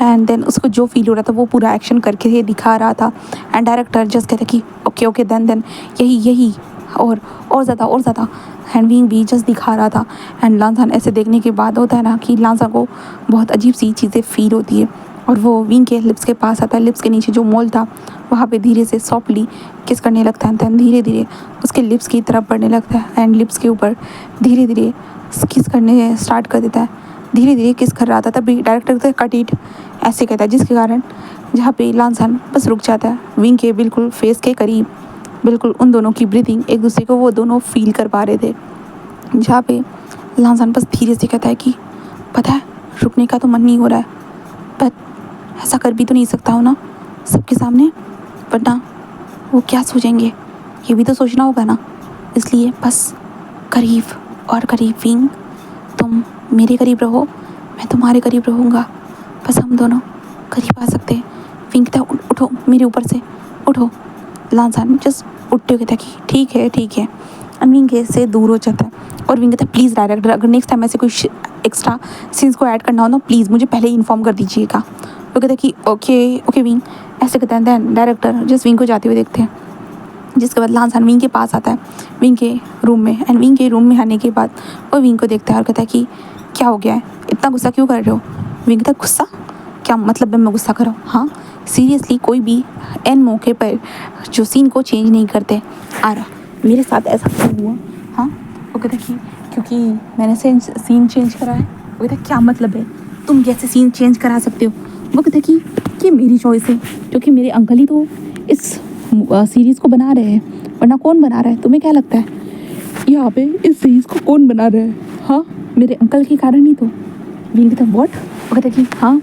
एंड देन उसको जो फील हो रहा था वो पूरा एक्शन करके दिखा रहा था। एंड डायरेक्टर जस्ट कहता कि ओके ओके देन यही और ज़्यादा। एंड विंग भी जस्ट दिखा रहा था। एंड लांसान ऐसे देखने के बाद होता है ना कि लांसान को बहुत अजीब सी चीज़ें फील होती है और वो विंग के लिप्स के पास आता है। लिप्स के नीचे जो मोल था वहाँ पे धीरे से सॉफ्टली किस करने लगता है। दैन धीरे धीरे उसके लिप्स की तरफ बढ़ने लगता है एंड लिप्स के ऊपर धीरे धीरे किस करने स्टार्ट कर देता है। धीरे धीरे किस कर रहा था, तभी डायरेक्टर से कट इट ऐसे कहता है, जिसके कारण जहाँ पे लांसान बस रुक जाता है विंग के बिल्कुल फेस के करीब। बिल्कुल उन दोनों की ब्रीथिंग एक दूसरे को वो दोनों फील कर पा रहे थे, जहाँ पे लांसान बस धीरे से कहता है कि पता है रुकने का तो मन नहीं हो रहा है, पर ऐसा कर भी तो नहीं सकता हो ना सबके सामने, वरना वो क्या सोचेंगे ये भी तो सोचना होगा ना। इसलिए बस करीब और करीब विंग, तुम मेरे करीब रहो, मैं तुम्हारे करीब रहूँगा, बस हम दोनों करीब आ सकते हैं। विंग कहता है उठो मेरे ऊपर से, उठो। लांसान जस्ट उठते हुए कहता है कि ठीक है। एंड विंग से दूर हो जाता है और विंग कहता है प्लीज़ डायरेक्टर, अगर नेक्स्ट टाइम ऐसे कोई एक्स्ट्रा सीन्स को ऐड करना हो ना प्लीज़ मुझे पहले ही इन्फॉर्म कर दीजिएगा। वो कहता है कि ओके विंग, ऐसे कहते हैं। दैन डायरेक्टर जिस विंग को जाते हुए देखते हैं, जिसके बाद लांसान विंग के पास आता है, विंग के रूम में। एंड विंग के रूम में आने के बाद वो विंग को देखता है और कहता है कि क्या हो गया है, इतना गुस्सा क्यों कर रहे हो? विंग कहता है गुस्सा? क्या मतलब है मैं गुस्सा कर रहा हूँ? हाँ सीरियसली कोई भी एन मौके पर जो सीन को चेंज नहीं करते आ रहा, मेरे साथ ऐसा क्यों हुआ? हाँ वो कहता है कि क्योंकि मैंने सीन चेंज करा है। वो कहता है क्या मतलब है, तुम कैसे सीन चेंज करा सकते हो? वो कहता है कि ये मेरी चॉइस है, क्योंकि मेरे अंकल ही तो इस सीरीज़ को बना रहे हैं, वरना कौन बना रहा है? तुम्हें क्या लगता है यहाँ पे इस सीरीज़ को कौन बना रहा है? हाँ मेरे अंकल के कारण ही तो। विंग कहता है व्हाट? वो कहता है कि हाँ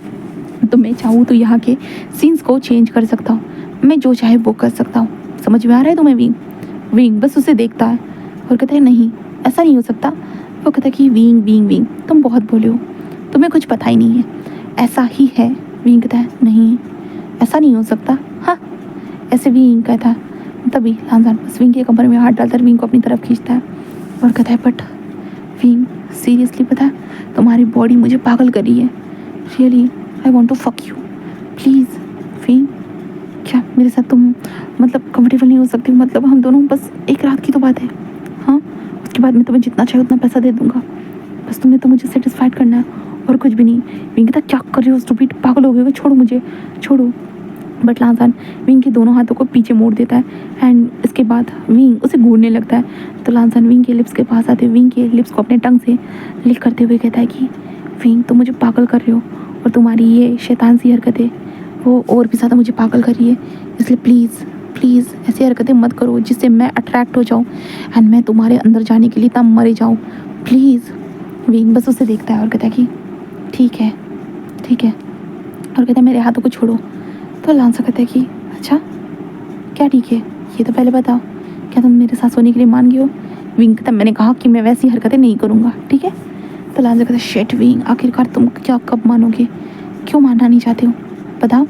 तो मैं चाहूँ तो यहाँ के सीन्स को चेंज कर सकता हूँ, मैं जो चाहे वो कर सकता हूँ। समझ में आ रहा है तुम्हें विंग? विंग बस उसे देखता है और कहता है नहीं ऐसा नहीं हो सकता। वो कहता है कि विंग तुम बहुत बोले हो, तुम्हें कुछ पता ही नहीं है, ऐसा ही है। विंग कहता है नहीं ऐसा नहीं हो सकता। हाँ ऐसे विंग कहता है। तभी लांसान बस विंग के कमर में हाथ डालकर विंग को अपनी तरफ खींचता है और कहता है बट विंग सीरियसली पता है तुम्हारी बॉडी मुझे पागल कर रही है, really I want to fuck you please. Wing क्या मेरे साथ तुम मतलब कंफर्टेबल नहीं हो सकती? मतलब हम दोनों बस एक रात की तो बात है। हाँ उसके बाद मैं तुम्हें जितना चाहिए उतना पैसा दे दूंगा, बस तुम्हें तो मुझे सेटिस्फाइड करना है और कुछ भी नहीं। विंग कहता क्या कर रहे हो स्टूपिड, पागल हो गए हो, छोड़ो मुझे छोड़ो। बट लांसान विंग के दोनों हाथों को पीछे मोड़ देता है एंड इसके बाद विंग उसे घूरने लगता है। तो लांसान विंग के लिप्स के पास आते हुए विंग के लिप्स को अपने टंग से लिक करते हुए कहता है कि विंग तुम मुझे पागल कर रहे हो और तुम्हारी ये शैतान सी हरकतें वो और भी ज़्यादा मुझे पागल कर रही है, इसलिए प्लीज़ ऐसी हरकतें मत करो जिससे मैं अट्रैक्ट हो जाऊँ एंड मैं तुम्हारे अंदर जाने के लिए तब मरे जाऊँ प्लीज़। विंग बस उसे देखता है और कहता है कि ठीक है और कहता है मेरे हाथों को छोड़ो। तो लांसा कहता है कि अच्छा क्या ठीक है, ये तो पहले बताओ, क्या तुम मेरे साथ सोने के लिए मान गई हो? विंग कहता मैंने कहा कि मैं वैसी हरकतें नहीं करूँगा, ठीक है। तो लांसा कहता है शिट विंग आखिरकार तुम क्या कब मानोगे, क्यों मानना नहीं चाहते हो बताओ?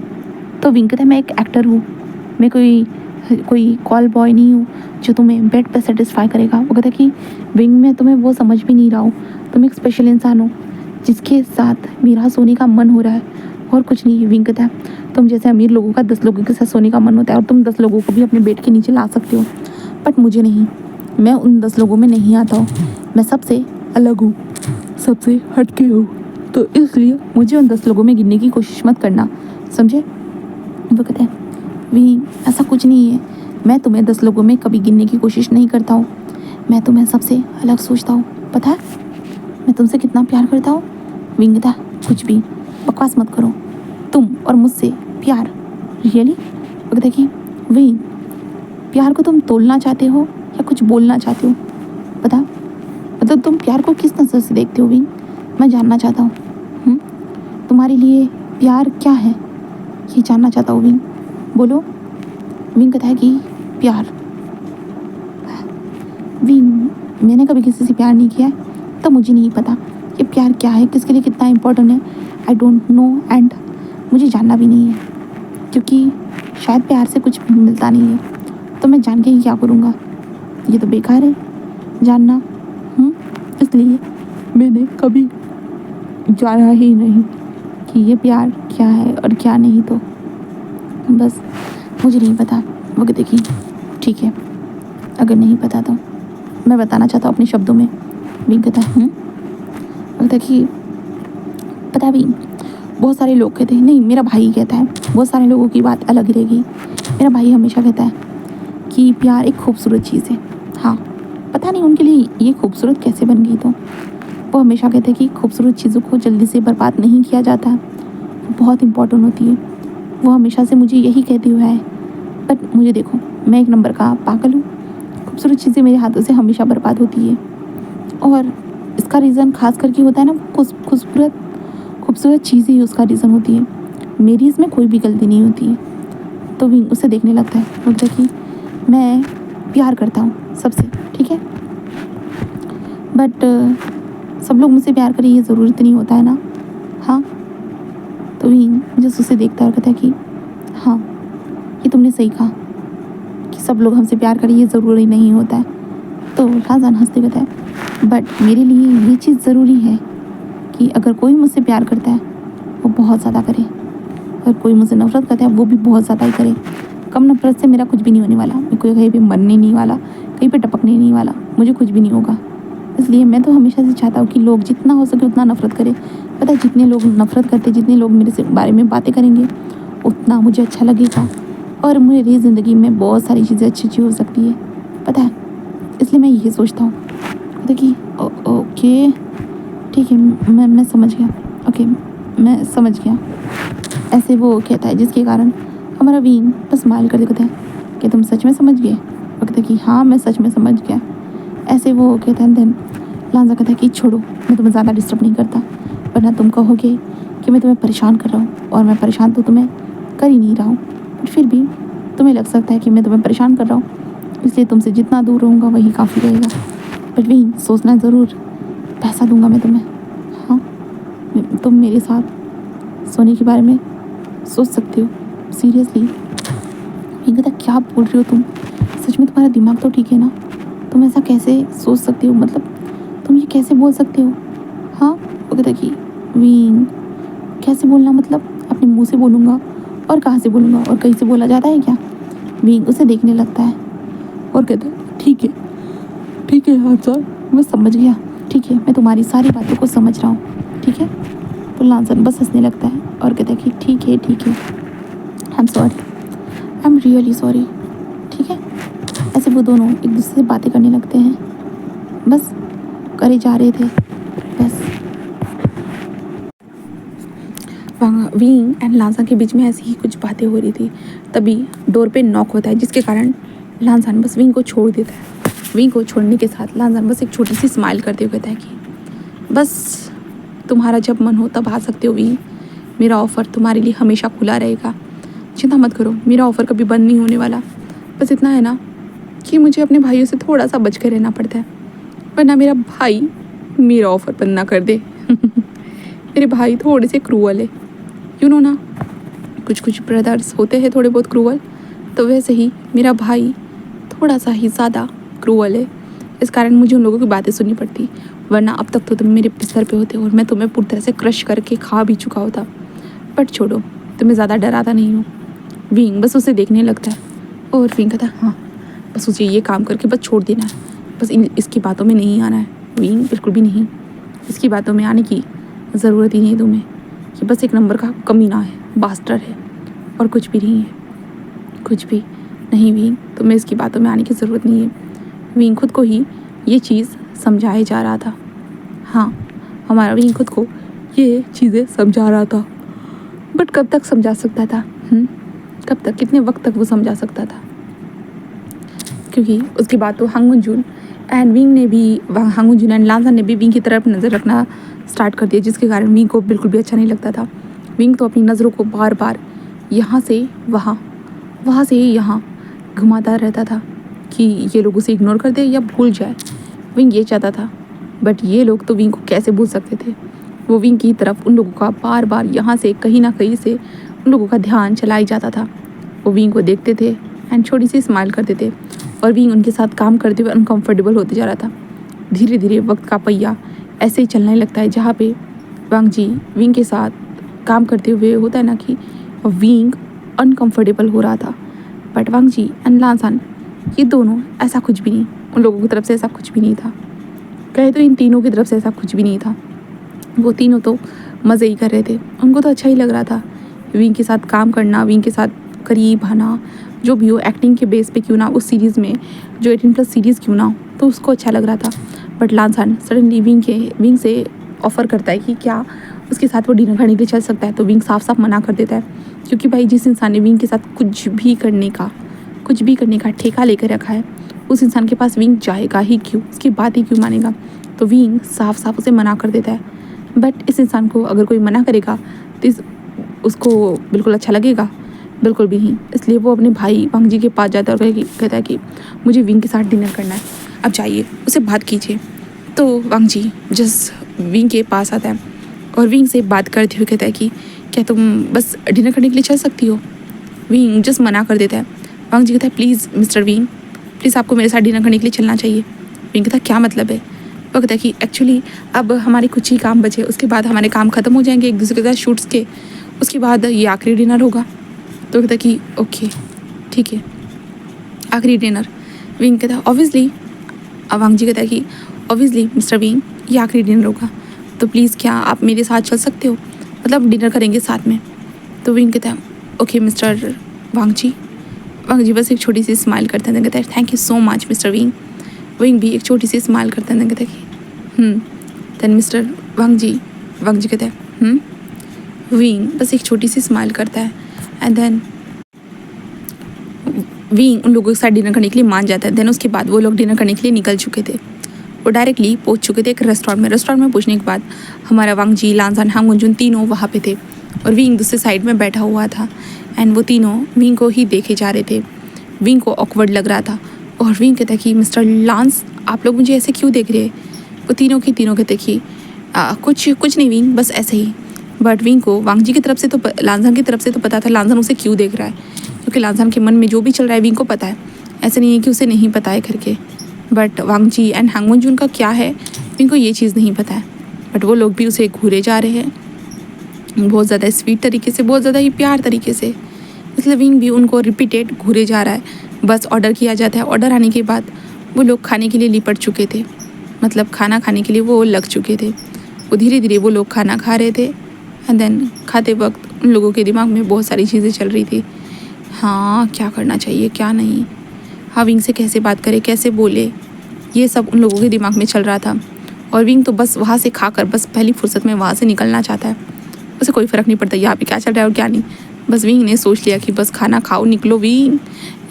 तो विंग कहता है मैं एक एक्टर हूँ, मैं कोई कॉल बॉय नहीं हूँ जो तुम्हें बेड पर सेटिस्फाई करेगा। वो कहता है कि विंग में तुम्हें वो समझ भी नहीं रहा हूँ, तुम एक स्पेशल इंसान हो जिसके साथ मेरा सोने का मन हो रहा है और कुछ नहीं। विंग कहता है तुम जैसे अमीर लोगों का 10 लोगों के साथ सोने का मन होता है और तुम 10 लोगों को भी अपने बेड के नीचे ला सकते हो, बट मुझे नहीं, मैं उन 10 लोगों में नहीं आता हूँ, मैं सबसे अलग हूँ, सबसे हटके हूँ, तो इसलिए मुझे उन 10 लोगों में गिनने की कोशिश मत करना, समझे? वो कहते हैं विंग ऐसा कुछ नहीं है, मैं तुम्हें 10 लोगों में कभी गिनने की कोशिश नहीं करता हूँ, मैं तुम्हें सबसे अलग सोचता हूँ, पता है मैं तुमसे कितना प्यार करता हूँ। विंग कहता कुछ भी बकवास मत करो, तुम और मुझसे प्यार रियली? वो कहता कि विंग प्यार को तुम तोलना चाहते हो या कुछ बोलना चाहते हो बता, मतलब तुम प्यार को किस नज़र से देखते हो विंग, मैं जानना चाहता हूँ। तुम्हारे लिए प्यार क्या है ये जानना चाहता हूँ विंग, बोलो। विंग कहता है कि प्यार, विंग मैंने कभी किसी से प्यार नहीं किया है तो मुझे नहीं पता कि प्यार क्या है, किसके लिए कितना इम्पोर्टेंट है, आई डोंट नो एंड मुझे जानना भी नहीं है, क्योंकि शायद प्यार से कुछ भी मिलता नहीं है, तो मैं जान के ही क्या करूँगा, ये तो बेकार है जानना। इसलिए मैंने कभी जाना ही नहीं कि ये प्यार क्या है और क्या नहीं, तो बस मुझे नहीं पता। वो कहते कि ठीक है अगर नहीं पता तो मैं बताना चाहता हूँ अपने शब्दों में। विंग कहता है कहता कि पता भी बहुत सारे लोग कहते हैं, नहीं मेरा भाई कहता है, बहुत सारे लोगों की बात अलग ही रहेगी, मेरा भाई हमेशा कहता है कि प्यार एक खूबसूरत चीज़ है। हाँ पता नहीं उनके लिए ये खूबसूरत कैसे बन गई, तो वो हमेशा कहते हैं कि खूबसूरत चीज़ों को जल्दी से बर्बाद नहीं किया जाता, बहुत इम्पोर्टेंट होती है, वो हमेशा से मुझे यही कहते हुआ है। बट मुझे देखो मैं एक नंबर का पागल हूँ, खूबसूरत चीज़ें मेरे हाथों से हमेशा बर्बाद होती है, और इसका रीज़न खास करके होता है ना, खूबसूरत चीज़ ही उसका रीज़न होती है, मेरी इसमें कोई भी गलती नहीं होती है। तो विंग उसे देखने लगता है, बोलता है कि मैं प्यार करता हूँ सबसे, ठीक है, बट सब लोग मुझसे प्यार करें ये ज़रूरत नहीं होता है ना। हाँ तो विंग जस्ट उसे देखता है और कहता है कि हाँ, ये तुमने सही कहा कि सब लोग हमसे प्यार करें ये ज़रूरी नहीं होता है। तो लाजान हंसते कहता है बट मेरे लिए ये चीज़ ज़रूरी है कि अगर कोई मुझसे प्यार करता है वो बहुत ज़्यादा करे, अगर कोई मुझसे नफ़रत करता है वो भी बहुत ज़्यादा ही करे। कम नफ़रत से मेरा कुछ भी नहीं होने वाला, मैं कोई कहीं पे मरने नहीं वाला, कहीं पे टपकने नहीं वाला, मुझे कुछ भी नहीं होगा। इसलिए मैं तो हमेशा से चाहता हूँ कि लोग जितना हो सके उतना नफ़रत करें। पता है जितने लोग नफ़रत करते, जितने लोग मेरे से बारे में बातें करेंगे उतना मुझे अच्छा लगेगा और मेरी ज़िंदगी में बहुत सारी चीज़ें अच्छी अच्छी हो सकती है, पता है। इसलिए मैं ये सोचता हूँ। देखिए ओके ठीक है, मैं समझ गया। ओके मैं समझ गया। ऐसे वो कहता है जिसके कारण हमारा वीन बस स्माइल कर देता है कि तुम सच में समझ गए। वो कहता है कि हाँ मैं सच में समझ गया। ऐसे वो कहता है देन लांजा कहता है कि छोड़ो मैं तुम्हें ज़्यादा डिस्टर्ब नहीं करता, वरना तुम कहोगे कि मैं तुम्हें परेशान कर रहा हूँ और मैं परेशान तो तुम्हें कर ही नहीं रहा हूँ, बट फिर भी तुम्हें लग सकता है कि मैं तुम्हें परेशान कर रहा हूँ, इसलिए तुमसे जितना दूर रहूँगा वही काफ़ी रहेगा। बट वीन सोचना ज़रूर, पैसा दूंगा मैं तुम्हें। हाँ तुम मेरे साथ सोने के बारे में सोच सकते हो, सीरियसली। वीन कहता क्या बोल रही हो तुम, सच में तुम्हारा दिमाग तो ठीक है ना, तुम ऐसा कैसे सोच सकते हो, मतलब तुम ये कैसे बोल सकते हो। हाँ वो कहता कि वीन कैसे बोलना, मतलब अपने मुंह से बोलूँगा और कहाँ से बोलूँगा और कहीं से बोला जाता है क्या। वीन उसे देखने लगता है और कहता है ठीक है हाँ सर मैं समझ गया, ठीक है मैं तुम्हारी सारी बातों को समझ रहा हूँ, ठीक है। तो लांसन बस हंसने लगता है और कहता है कि ठीक है I am sorry, I am really sorry, ठीक है। ऐसे वो दोनों एक दूसरे से बातें करने लगते हैं, बस करे जा रहे थे बस। वींग एंड लांसा के बीच में ऐसी ही कुछ बातें हो रही थी, तभी डोर पे नॉक होता है जिसके कारण लांसान बस विंग को छोड़ देता है। विंग को छोड़ने के साथ लांसान बस एक छोटी सी स्माइल करते हुए कहता है कि बस तुम्हारा जब मन हो तब आ सकते हो विंग, मेरा ऑफ़र तुम्हारे लिए हमेशा खुला रहेगा, चिंता मत करो, मेरा ऑफ़र कभी बंद नहीं होने वाला। बस इतना है ना कि मुझे अपने भाइयों से थोड़ा सा बच कर रहना पड़ता है, वरना मेरा भाई मेरा ऑफ़र बंद ना कर दे। मेरे भाई थोड़े से क्रूअल है, यू नो ना, कुछ ब्रदर्स होते हैं थोड़े बहुत क्रूअल, तो वैसे ही मेरा भाई थोड़ा सा ही ज़्यादा क्रूअल है। इस कारण मुझे उन लोगों की बातें सुननी पड़ती, वरना अब तक तो तुम मेरे बिस्तर पे होते और मैं तुम्हें पूरी तरह से क्रश करके खा भी चुका होता। बट छोड़ो, तुम्हें ज़्यादा डराता नहीं हूँ। विंग बस उसे देखने लगता है और विंग कहता है हाँ बस उसे ये काम करके बस छोड़ देना है, बस इसकी बातों में नहीं आना है विंग, बिल्कुल भी नहीं, इसकी बातों में आने की ज़रूरत ही नहीं तुम्हें, कि बस एक नंबर का कमीना है, बास्टर है और कुछ भी नहीं है, कुछ भी नहीं विंग, तुम्हें इसकी बातों में आने की ज़रूरत नहीं है। विंग खुद को ही ये चीज़ समझाए जा रहा था। हाँ हमारा विंग खुद को ये चीज़ें समझा रहा था, बट कब तक समझा सकता था, कब तक, कितने वक्त तक वो समझा सकता था, क्योंकि उसके बाद तो हांगुंजुन एंड विंग ने भी, हांगुंजुन एंड लांसान ने भी विंग की तरफ नज़र रखना स्टार्ट कर दिया, जिसके कारण विंग को बिल्कुल भी अच्छा नहीं लगता था। विंग तो अपनी नज़रों को बार बार यहाँ से वहाँ, वहाँ से यहाँ घुमाता रहता था कि ये लोग उसे इग्नोर कर दे या भूल जाए। विंग ये चाहता था, बट ये लोग तो विंग को कैसे भूल सकते थे। वो विंग की तरफ उन लोगों का बार बार यहाँ से कहीं ना कहीं से उन लोगों का ध्यान चलाई जाता था। वो विंग को देखते थे एंड छोटी सी स्माइल करते थे और विंग उनके साथ काम करते हुए अनकम्फर्टेबल होते जा रहा था। धीरे धीरे वक्त का पहिया ऐसे ही चलने लगता है, जहाँ पे वांग जी विंग के साथ काम करते हुए होता है ना कि विंग अनकम्फर्टेबल हो रहा था, बट वांग जी एंड लांसान ये दोनों ऐसा कुछ भी नहीं, उन लोगों की तरफ से ऐसा कुछ भी नहीं था, कहे तो इन तीनों की तरफ से ऐसा कुछ भी नहीं था। वो तीनों तो मज़े ही कर रहे थे, उनको तो अच्छा ही लग रहा था विंग के साथ काम करना, विंग के साथ करीब आना, जो भी हो एक्टिंग के बेस पे क्यों ना, उस सीरीज़ में जो 18+ सीरीज़ क्यों ना हो, तो उसको अच्छा लग रहा था। बट लांसान सडनली विंग से ऑफ़र करता है कि क्या उसके साथ वो डिनर करने के लिए चल सकता है, तो विंग साफ साफ मना कर देता है, क्योंकि भाई जिस इंसान ने विंग के साथ कुछ भी करने का ठेका लेकर रखा है, उस इंसान के पास विंग जाएगा ही क्यों, उसकी बात ही क्यों मानेगा। तो विंग साफ साफ उसे मना कर देता है। बट इस इंसान को अगर कोई मना करेगा तो उसको बिल्कुल अच्छा लगेगा, बिल्कुल भी नहीं। इसलिए वो अपने भाई वांग जी के पास जाता है और कहता है कि मुझे विंग के साथ डिनर करना है, अब जाइए उसे बात कीजिए। तो वांग जी जस्ट विंग के पास आता है और विंग से बात करते हुए कहता है कि क्या तुम बस डिनर करने के लिए चल सकती हो। विंग जस्ट मना कर देता है। वांग जी कहता है प्लीज़ मिस्टर विंग, प्लीज़ आपको मेरे साथ डिनर करने के लिए चलना चाहिए। विंग कहता है क्या मतलब है? वो कहता है कि एक्चुअली अब हमारे कुछ ही काम बचे, उसके बाद हमारे काम ख़त्म हो जाएंगे एक दूसरे के साथ शूट्स के, उसके बाद ये आखिरी डिनर होगा। तो कहता है कि ओके ठीक है, आखिरी डिनर। विंग कहता है ऑब्वियसली, वांग जी कहता है कि ऑब्वियसली मिस्टर विंग ये आखिरी डिनर होगा, तो प्लीज़ क्या आप मेरे साथ चल सकते हो, मतलब डिनर करेंगे साथ में। तो विंग कहता है ओके मिस्टर वांग जी। वांग जी बस एक छोटी सी स्माइल करते हैं, कहता है thank you so much mister wing. Wing भी एक छोटी सी स्माइल करते हैं, कहता है कि देन मिस्टर वांग जी कहता है विंग बस एक छोटी सी स्माइल करता है एंड देन विंग उन लोगों के साथ डिनर करने के लिए मान जाता है। देन उसके बाद वो लोग डिनर करने के लिए निकल चुके थे, वो डायरेक्टली पहुंच चुके थे एक रेस्टोरेंट में। रेस्टोरेंट में पहुंचने के बाद हमारा वांग जी, लांजान, हांग वंजुन तीनों वहाँ पे थे और विंग दूसरे साइड में बैठा हुआ था एंड वो तीनों विंग को ही देखे जा रहे थे। विंग को ऑकवर्ड लग रहा था और विंग कहता कि मिस्टर लांस आप लोग मुझे ऐसे क्यों देख रहे हैं? वो तीनों कहते कि कुछ नहीं विंग, बस ऐसे ही। बट विंग को वांग जी की तरफ से तो लांजान की तरफ से तो पता था लांजान उसे क्यों देख रहा है, क्योंकि लांजान के मन में जो भी चल रहा है विंग को पता है, ऐसा नहीं है कि उसे नहीं पता है करके। But Wang Ji and Hang Wanjun का क्या है विंग को ये चीज़ नहीं पता है। बट वो लोग भी उसे घूरे जा रहे हैं बहुत ज़्यादा स्वीट तरीके से, बहुत ज़्यादा ही प्यार तरीके से, इसलिए विंग भी उनको रिपीटेड घूरे जा रहा है। बस ऑर्डर किया जाता है, ऑर्डर आने के बाद वो लोग खाने के लिए लिपट चुके थे, मतलब खाना खाने के लिए वो लग चुके थे। वो धीरे धीरे वो लोग खाना खा रहे थे एंड देन खाते वक्त उन लोगों के दिमाग में बहुत सारी चीज़ें चल रही थी। हाँ क्या करना चाहिए क्या नहीं, हाँ विंग से कैसे बात करे, कैसे बोले, ये सब उन लोगों के दिमाग में चल रहा था। और विंग तो बस वहाँ से खाकर बस पहली फुर्सत में वहाँ से निकलना चाहता है, उसे कोई फ़र्क नहीं पड़ता यहाँ पे क्या चल रहा है और क्या नहीं। बस विंग ने सोच लिया कि बस खाना खाओ निकलो विंग,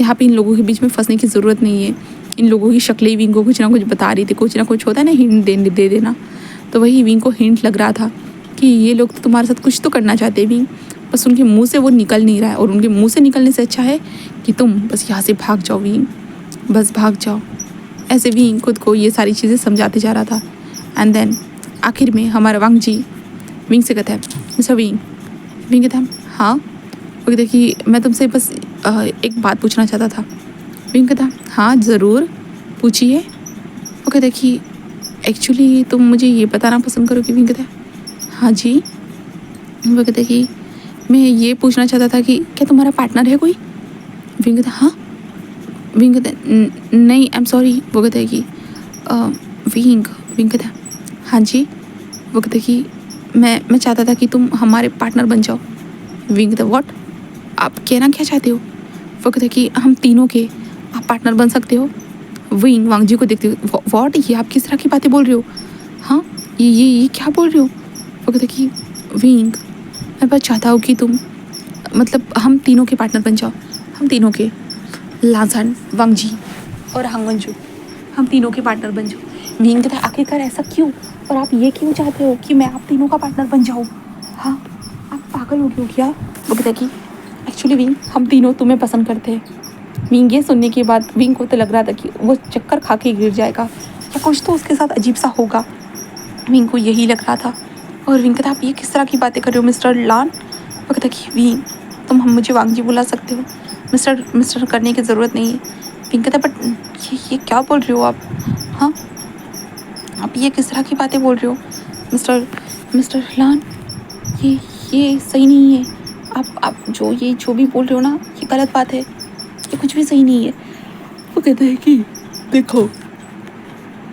यहाँ पे इन लोगों के बीच में फंसने की ज़रूरत नहीं है। इन लोगों की शक्लें विंग को कुछ ना कुछ बता रही थी, कुछ ना कुछ होता है ना हिंट दे देना, तो वही विंग को हिंट लग रहा था कि ये लोग तो तुम्हारे साथ कुछ तो करना चाहते हैं विंग, बस उनके मुंह से वो निकल नहीं रहा है। और उनके मुंह से निकलने से अच्छा है कि तुम बस यहाँ से भाग जाओ विंग, बस भाग जाओ। ऐसे विंग खुद को ये सारी चीज़ें समझाते जा रहा था एंड देन आखिर में हमारा वांग जी विंग से कहता है मिस्टर विंग कहता है हाँ। वो कहता है कि मैं तुमसे बस एक बात पूछना चाहता था। विंग कहता है हाँ ज़रूर पूछिए। वो कहता है कि एक्चुअली तुम मुझे ये बताना पसंद करोगे? विंग कहता है हाँ जी। वो कहता है कि मैं ये पूछना चाहता था कि क्या तुम्हारा पार्टनर है कोई? विंग कहता है हाँ। विंग कहता है नहीं आई एम सॉरी। वो कहता है कि विंग कहता है हाँ जी। वो कहता है कि मैं चाहता था कि तुम हमारे पार्टनर बन जाओ। विंग कहता है व्हाट, आप कहना क्या चाहते हो? वो कहता है कि हम तीनों के आप पार्टनर बन सकते हो। विंग वांग जी को देखते हुए व्हाट, ये आप किस तरह की बातें बोल रहे हो? हाँ ये क्या बोल रहे हो? वो कहता है कि विंग मैं बस चाहता हूँ कि तुम मतलब हम तीनों के पार्टनर बन जाओ, हम तीनों के, लांजान, वांग जी और हांग वंजुन, हम तीनों के पार्टनर बन जाओ। विंग कहता है आखिरकार ऐसा क्यों, और आप ये क्यों चाहते हो कि मैं आप तीनों का पार्टनर बन जाऊँ? हाँ आप पागल हो गए हो क्या? वो कहता है कि एक्चुअली विंग हम तीनों तुम्हें पसंद करते हैं। विंग ये सुनने के बाद विंग को तो लग रहा था कि वो चक्कर खा के गिर जाएगा या कुछ तो उसके साथ अजीब सा होगा, विंग को यही लग रहा था। और विंग कहता आप ये किस तरह की बातें कर रहे हो मिस्टर लान? वो कहता कि विंग तुम हम मुझे वांग जी बुला सकते हो, मिस्टर करने की ज़रूरत नहीं है। विंग कहता बट ये क्या बोल रहे हो आप? हाँ आप ये किस तरह की बातें बोल रहे हो मिस्टर लान? ये सही नहीं है, आप जो भी बोल रहे हो ना ये गलत बात है, ये कुछ भी सही नहीं है। वो कहता है कि देखो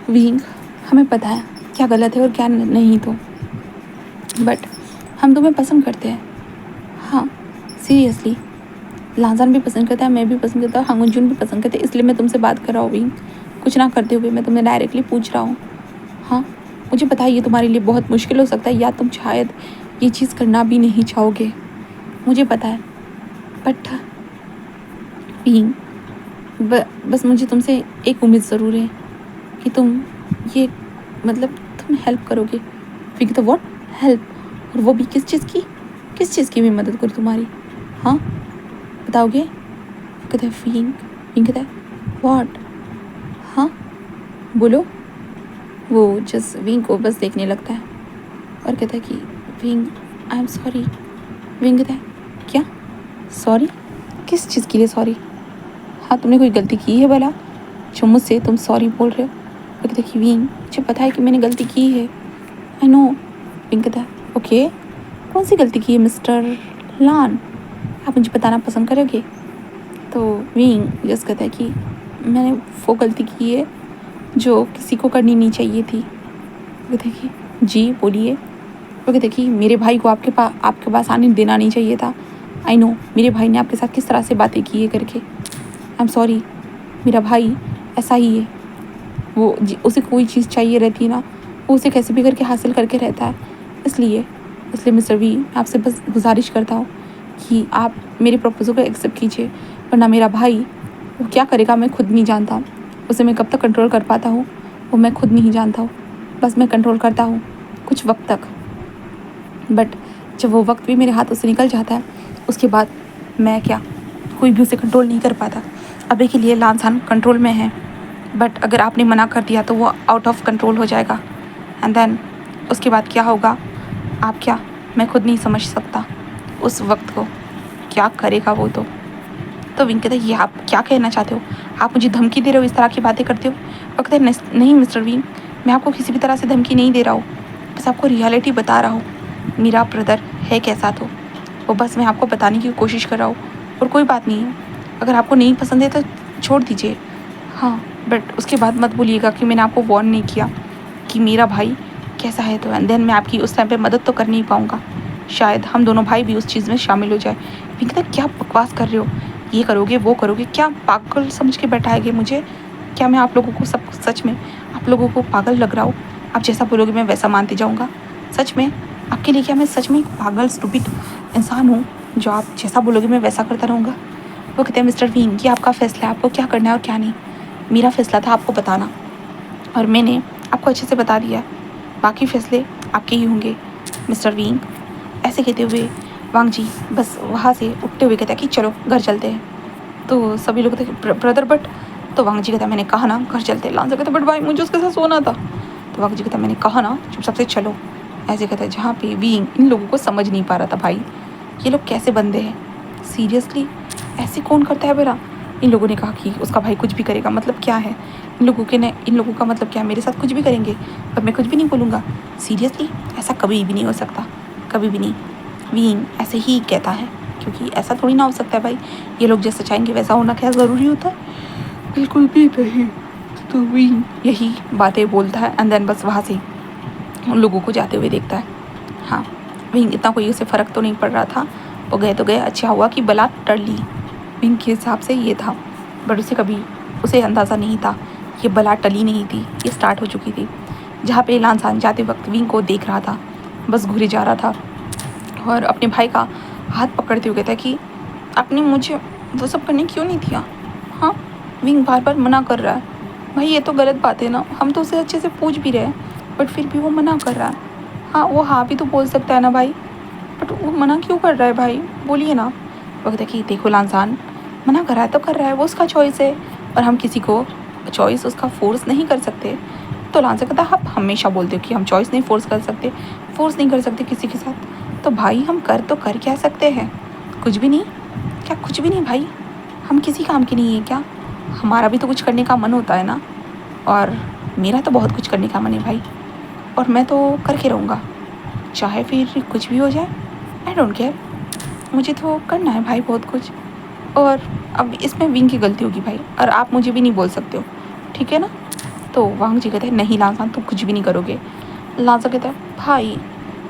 विंग हमें पता है क्या गलत है और क्या नहीं, तो बट हम तुम्हें पसंद करते हैं। हाँ सीरियसली लांजान भी पसंद करता है, मैं भी पसंद करता हूँ, हांग वंजुन भी पसंद करते हैं, इसलिए मैं तुमसे बात कर रहा हूँ विंग, कुछ ना करते हुए मैं तुम्हें डायरेक्टली पूछ रहा हूँ। हाँ मुझे पता है ये तुम्हारे लिए बहुत मुश्किल हो सकता है या तुम शायद ये चीज़ करना भी नहीं चाहोगे, मुझे पता है, बट विंग बस मुझे तुमसे एक उम्मीद ज़रूर है कि तुम ये मतलब तुम हेल्प करोगे। विंग तो व्हाट हेल्प, और वो भी किस चीज़ की भी मदद करूँ तुम्हारी? हाँ बताओगे? कहता है विंग कहता है व्हाट, हाँ बोलो। वो जस्ट विंग को बस देखने लगता है और कहता है कि wing I am sorry. Wing कहता है क्या सॉरी? किस चीज़ के लिए सॉरी? हाँ, तुमने कोई गलती की है भला जो मुझसे तुम सॉरी बोल रहे हो? वो कहता है कि विंग मुझे पता है कि मैंने गलती की है, आई नो। विंग कहता है ओके, कौन सी गलती की है मिस्टर लान, आप मुझे बताना पसंद करोगे? तो विंग जस्ट कहता है कि मैंने वो गलती की है जो किसी को करनी नहीं चाहिए थी। वो कहते हैं कि जी बोलिए। वो कहते हैं कि मेरे भाई को आपके पास आने देना नहीं चाहिए था। आई नो मेरे भाई ने आपके साथ किस तरह से बातें की है करके। आई एम सॉरी, मेरा भाई ऐसा ही है, वो उसे कोई चीज़ चाहिए रहती है ना, वो उसे कैसे भी करके हासिल करके रहता है। इसलिए इसलिए मिस्टर वी, मैं आपसे बस गुजारिश करता हूँ कि आप मेरे प्रपोजल को एक्सेप्ट कीजिए, वरना मेरा भाई वो क्या करेगा मैं खुद नहीं जानता। उसे मैं कब तक कंट्रोल कर पाता हूँ वो मैं खुद नहीं जानता हूँ। बस मैं कंट्रोल करता हूँ कुछ वक्त तक, बट जब वो वक्त भी मेरे हाथों से निकल जाता है उसके बाद मैं क्या, कोई भी उसे कंट्रोल नहीं कर पाता। अभी के लिए लानसान कंट्रोल में है, बट अगर आपने मना कर दिया तो वो आउट ऑफ कंट्रोल हो जाएगा। एंड देन उसके बाद क्या होगा, आप क्या, मैं खुद नहीं समझ सकता उस वक्त को क्या करेगा वो। तो विंग कहता है ये आप क्या कहना चाहते हो, आप मुझे धमकी दे रहे हो, इस तरह की बातें करते हो? वो कहते हैं नहीं मिस्टर विंग, मैं आपको किसी भी तरह से धमकी नहीं दे रहा हूँ, बस आपको रियलिटी बता रहा हूँ मेरा ब्रदर है कैसा। तो वो बस मैं आपको बताने की कोशिश कर रहा हूँ, और कोई बात नहीं है, अगर आपको नहीं पसंद है तो छोड़ दीजिए। हाँ, बट उसके बाद मत बोलिएगा कि मैंने आपको वार्न नहीं किया कि मेरा भाई कैसा है। तो एंड देन मैं आपकी उस टाइम पे मदद तो कर नहीं पाऊँगा, शायद हम दोनों भाई भी उस चीज़ में शामिल हो जाए। विंग कहता है क्या बकवास कर रहे हो, ये करोगे वो करोगे, क्या पागल समझ के बैठाएंगे मुझे? क्या मैं आप लोगों को सब सच में आप लोगों को पागल लग रहा हो? आप जैसा बोलोगे मैं वैसा मानते जाऊँगा। सच में आपके लिए क्या मैं सच में एक पागल स्टूपिड इंसान हूँ जो आप जैसा बोलोगे मैं वैसा करता रहूँगा? वो कहते हैं मिस्टर विंग ये आपका फ़ैसला है, आपको क्या करना है और क्या नहीं। मेरा फ़ैसला था आपको बताना, और मैंने आपको अच्छे से बता दिया, बाकी फ़ैसले आपके ही होंगे मिस्टर विंग। ऐसे कहते हुए वांग जी बस वहाँ से उठते हुए कहता है कि चलो घर चलते हैं। तो सभी लोग कहते हैं ब्रदर बट, तो वांग जी कहता है मैंने कहा ना घर चलते हैं। लांजा कहता है बट भाई मुझे उसके साथ सोना था। तो वांग जी कहता है मैंने कहा ना चुपचाप से चलो। ऐसे कहता है जहाँ पे विंग इन लोगों को समझ नहीं पा रहा था भाई ये लोग कैसे बंदे हैं, सीरियसली ऐसे कौन करता है बेरा। इन लोगों ने कहा कि उसका भाई कुछ भी करेगा, मतलब क्या है इन लोगों का मतलब क्या है, मेरे साथ कुछ भी करेंगे पर मैं कुछ भी नहीं बोलूँगा। सीरियसली ऐसा कभी भी नहीं हो सकता, कभी भी नहीं। विंग ऐसे ही कहता है क्योंकि ऐसा थोड़ी ना हो सकता है भाई, ये लोग जैसा चाहेंगे वैसा होना क्या ज़रूरी होता है? बिल्कुल भी नहीं। तो विंग यही बातें बोलता है एंड देन बस वहाँ से उन लोगों को जाते हुए देखता है। हाँ, विंग इतना कोई उसे फ़र्क तो नहीं पड़ रहा था, वो गए तो गए, अच्छा हुआ कि बला टल ली। विंग के हिसाब से ये था, बट उसे अंदाज़ा नहीं था ये बला टली नहीं थी, ये स्टार्ट हो चुकी थी। जहाँ पे लानसान जाते वक्त विंग को देख रहा था, बस घूरे जा रहा था और अपने भाई का हाथ पकड़ते हुए कहता है कि आपने मुझे वो सब करने क्यों नहीं दिया। हाँ, विंग बार बार मना कर रहा है भाई, ये तो गलत बात है ना, हम तो उसे अच्छे से पूछ भी रहे हैं बट फिर भी वो मना कर रहा है। हाँ, वो हाँ भी तो बोल सकता है ना भाई, बट वो मना क्यों कर रहा है भाई, बोलिए ना। वो कहता है कि देखो लानसान, मना कर रहा है तो कर रहा है, वो उसका चॉइस है और हम किसी को चॉइस उसका फोर्स नहीं कर सकते। तो लानसान कहता है आप हमेशा बोलते हो कि हम चॉइस नहीं फोर्स नहीं कर सकते किसी के साथ, तो भाई हम तो कर क्या सकते हैं, कुछ भी नहीं। क्या कुछ भी नहीं भाई, हम किसी काम के नहीं है क्या, हमारा भी तो कुछ करने का मन होता है ना, और मेरा तो बहुत कुछ करने का मन है भाई, और मैं तो करके रहूँगा चाहे फिर कुछ भी हो जाए। आई डोंट केयर, मुझे तो करना है भाई बहुत कुछ, और अब इसमें विंग की गलती होगी भाई, और आप मुझे भी नहीं बोल सकते हो, ठीक है ना। तो वांग जी कहते हैं नहीं लांसान तुम कुछ भी नहीं करोगे। लांसा कहता है भाई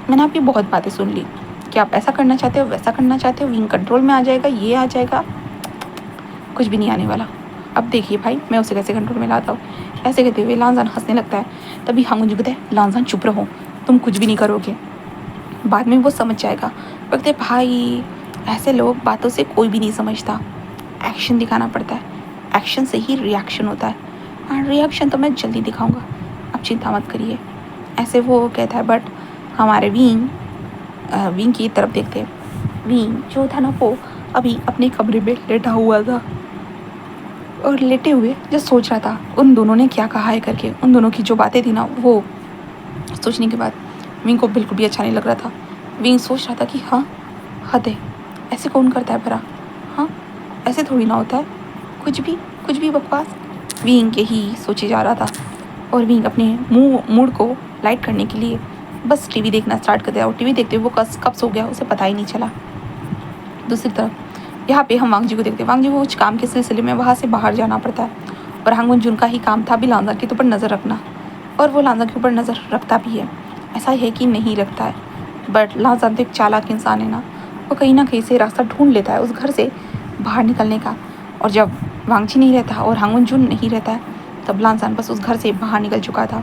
मैंने आपकी बहुत बातें सुन ली कि आप ऐसा करना चाहते हो वैसा करना चाहते हो, विंग कंट्रोल में आ जाएगा, ये आ जाएगा, कुछ भी नहीं आने वाला। अब देखिए भाई मैं उसे कैसे कंट्रोल में लाता हूँ। ऐसे कहते हुए लांसान हंसने लगता है। तभी हाँ मुझे कहते हैं लांसान चुप रहो, तुम कुछ भी नहीं करोगे, बाद में वो समझ जाएगा। कहते भाई ऐसे लोग बातों से कोई भी नहीं समझता, एक्शन दिखाना पड़ता है, एक्शन से ही रिएक्शन होता है, और रिएक्शन तो मैं जल्दी दिखाऊंगा, आप चिंता मत करिए। ऐसे वो कहता है। बट हमारे विंग की तरफ देखते हैं। विंग जो था ना वो अभी अपने कमरे में लेटा हुआ था, और लेटे हुए जो सोच रहा था उन दोनों ने क्या कहा है करके, उन दोनों की जो बातें थी ना वो सोचने के बाद विंग को बिल्कुल भी अच्छा नहीं लग रहा था। विंग सोच रहा था कि हाँ हद है, ऐसे कौन करता है भरा, हाँ ऐसे थोड़ी ना होता है, कुछ भी बकवास। विंग के ही सोचे जा रहा था और विंग अपने मूड को लाइट करने के लिए बस टीवी देखना स्टार्ट कर दिया और टीवी देखते हुए वो कब सो गया उसे पता ही नहीं चला। दूसरी तरफ यहाँ पे हम वांग जी को देखते हैं। वांग जी को कुछ काम के सिलसिले में वहाँ से बाहर जाना पड़ता है और हांगुन जुन का ही काम था भी लांजा के ऊपर नज़र रखना, और वो लांजा के ऊपर नज़र रखता भी है। ऐसा है कि नहीं रखता है, बट लांजा तो एक चालाक इंसान है ना, वो कहीं ना कहीं से रास्ता ढूंढ लेता है उस घर से बाहर निकलने का। और जब वांगजी नहीं रहता और हांगुन जुन नहीं रहता है तब लांजान बस उस घर से बाहर निकल चुका था।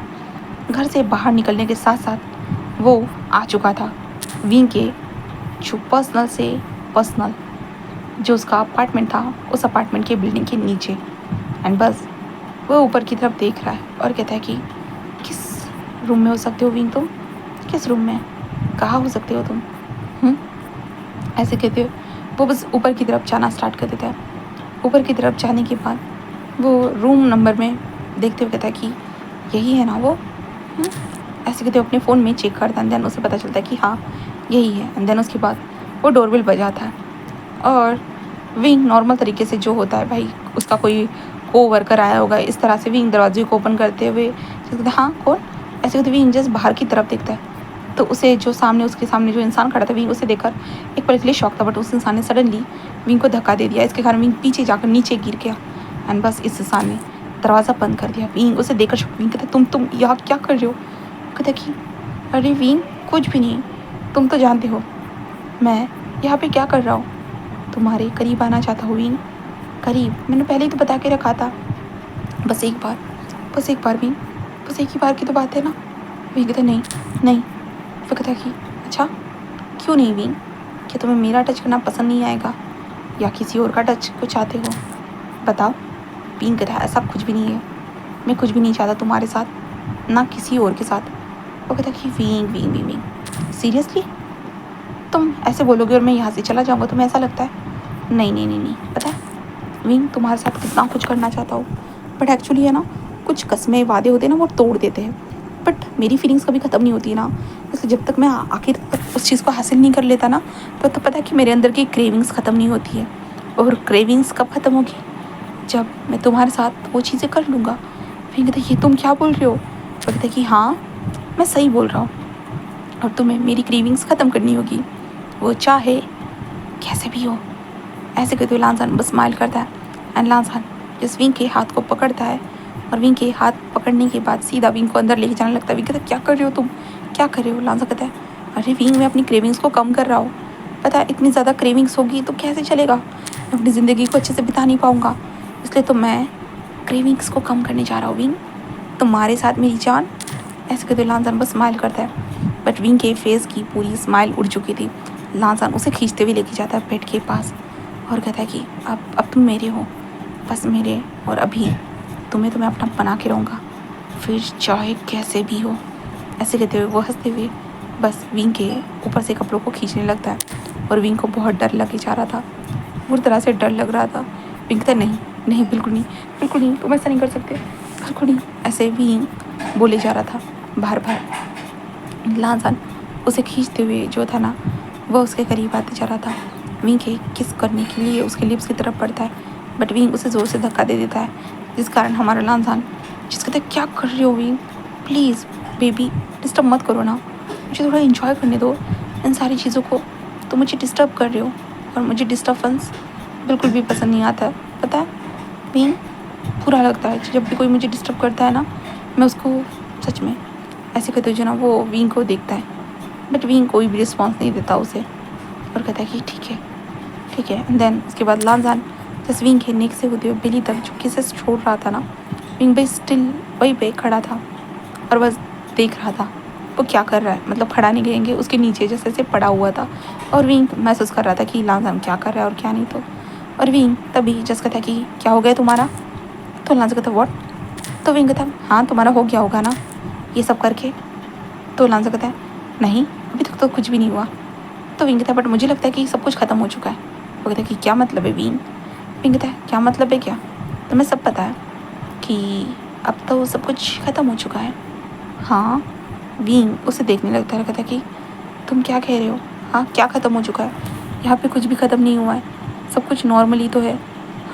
घर से बाहर निकलने के साथ साथ वो आ चुका था विंग के जो पर्सनल जो उसका अपार्टमेंट था उस अपार्टमेंट के बिल्डिंग के नीचे। एंड बस वो ऊपर की तरफ देख रहा है और कहता है कि किस रूम में हो सकते हो विंग तुम, किस रूम में, कहाँ हो सकते हो तुम? ऐसे कहते हो वो बस ऊपर की तरफ जाना स्टार्ट कर देता है। ऊपर की तरफ जाने के बाद वो रूम नंबर में देखते हुए कहता है कि यही है ना वो। ऐसे कहते हुए अपने फ़ोन में चेक करता है, देन उसे पता चलता है कि हाँ यही है। एंड देन उसके बाद वो डोरबेल बजाता है और विंग नॉर्मल तरीके से जो होता है भाई उसका कोई वर्कर आया होगा इस तरह से विंग दरवाजे को ओपन करते हुए हाँ कौन, ऐसे कहते विंग जस्ट बाहर की तरफ देखता है तो उसे जो सामने उसके सामने जो इंसान खड़ा था विंग उसे देखकर एक पल के लिए शॉक था, बट उस इंसान ने सडनली विंग को धक्का दे दिया। इसके कारण विंग पीछे जाकर नीचे गिर गया एंड बस इस इंसान ने दरवाज़ा बंद कर दिया। विंग उसे देखकर शॉक, विंग कहता तुम यहाँ क्या कर रहे हो? कहता कि अरे विंग कुछ भी नहीं, तुम तो जानते हो मैं यहाँ पे क्या कर रहा हूँ, तुम्हारे करीब आना चाहता हूँ विंग, करीब, मैंने पहले ही तो बता के रखा था, बस एक बार विंग, बस एक ही बार की तो बात है ना। विंग कहता नहीं। फिर कहता कि अच्छा क्यों नहीं विंग, क्या तुम्हें मेरा टच करना पसंद नहीं आएगा या किसी और का टच को चाहते हो, बताओ? विंग कहता ऐसा कुछ भी नहीं है, मैं कुछ भी नहीं चाहता तुम्हारे साथ, ना किसी और के साथ। वो कहता कि विंग सीरियसली तुम ऐसे बोलोगे और मैं यहाँ से चला जाऊँगा, तुम्हें ऐसा लगता है? नहीं, पता है विंग तुम्हारे साथ कितना कुछ करना चाहता हूँ, बट एक्चुअली है ना कुछ कस्में वादे होते हैं ना वो तोड़ देते हैं, बट मेरी फीलिंग्स कभी ख़त्म नहीं होती ना, इसलिए जब तक मैं आखिर तक उस चीज़ को हासिल नहीं कर लेता ना तो पता है कि मेरे अंदर की क्रेविंग्स ख़त्म नहीं होती है। और क्रेविंग्स कब ख़त्म होगी? जब मैं तुम्हारे साथ वो चीज़ें कर लूँगा। फिर कहते ये तुम क्या बोल रहे हो? तो कहते कि हाँ मैं सही बोल रहा हूँ और तुम्हें मेरी क्रेविंग्स ख़त्म करनी होगी, वो चाहे कैसे भी हो। ऐसे कहते हुए लांसान बस स्माइल करता है एंड लांसान जिस विंग के हाथ को पकड़ता है और विंग के हाथ पकड़ने के बाद सीधा विंग को अंदर लेके जाने लगता है। विंग कहता है क्या कर रहे हो तुम, क्या कर रहे हो? लांसा कहता है अरे विंग मैं अपनी क्रेविंग्स को कम कर रहा हूँ, पता है इतनी ज़्यादा क्रेविंग्स होगी तो कैसे चलेगा, मैं अपनी ज़िंदगी को अच्छे से बिता नहीं पाऊँगा, इसलिए तो मैं क्रेविंग्स को कम करने जा रहा हूँ विंग, तुम्हारे साथ मेरी जान। ऐसे कहते लांसान बस स्माइल करता है, बट विंग के फेस की पूरी स्माइल उड़ चुकी थी। लांसान उसे खींचते हुए लेके जाता है बेड के पास और कहता है कि अब तुम मेरे हो, बस मेरे, और अभी तुम्हें तो मैं अपना बना के रहूँगा, फिर चाहे कैसे भी हो। ऐसे कहते हुए वो हंसते हुए बस विंग के ऊपर से कपड़ों को खींचने लगता है और विंग को बहुत डर लगे जा रहा था, बुरी तरह से डर लग रहा था। विंग कहता नहीं बिल्कुल नहीं तुम ऐसा नहीं कर सकते, बिल्कुल नहीं, ऐसे विंग बोले जा रहा था बार बार। लांसान उसे खींचते हुए जो था ना वह उसके करीब आते जा रहा था। विंग के किस करने के लिए उसके लिप्स की तरफ पड़ता है, बट विंग उसे ज़ोर से धक्का दे देता है, जिस कारण हमारा लांसान जिस कहते क्या कर रही हो विंग, प्लीज़ बेबी डिस्टर्ब मत करो ना, मुझे थोड़ा इन्जॉय करने दो इन सारी चीज़ों को, तो मुझे डिस्टर्ब कर रहे हो और मुझे डिस्टर्बेंस बिल्कुल भी पसंद नहीं आता है, पता है विंग, बुरा लगता है जब भी कोई मुझे डिस्टर्ब करता है ना, मैं उसको सच में। ऐसे कहते हुए जो ना वो विंग को देखता है, बट विंग कोई भी रिस्पॉन्स नहीं देता उसे और कहता है कि ठीक है। एंड देन उसके बाद लांसान जस्ट विंग के नेक से होते हुए बेली तक जो किसेस छोड़ रहा था ना, विंग पे स्टिल वहीं पे खड़ा था और बस देख रहा था वो क्या कर रहा है, मतलब खड़ा नहीं कहेंगे, उसके नीचे जैसे से पड़ा हुआ था और विंग महसूस कर रहा था कि लांसान क्या कर रहा है और क्या नहीं। तो और विंग तभी जस्ट कहता कि क्या हो गया तुम्हारा? तो लांसान कहता व्हाट? तो विंग कहता हाँ तुम्हारा हो गया होगा ना ये सब करके। तो लांसान कहता है नहीं अभी तक तो कुछ भी नहीं हुआ। तो विंग कहता है बट मुझे लगता है कि सब कुछ ख़त्म हो चुका है। वो कहता है कि क्या मतलब है विंग? विंग कहता है क्या मतलब है क्या, तुम्हें सब पता है कि अब तो सब कुछ ख़त्म हो चुका है? हाँ। विंग उसे देखने लगता है, कहता है कि तुम क्या कह रहे हो, हाँ क्या ख़त्म हो चुका है? यहाँ पे कुछ भी ख़त्म नहीं हुआ है, सब कुछ नॉर्मली तो है,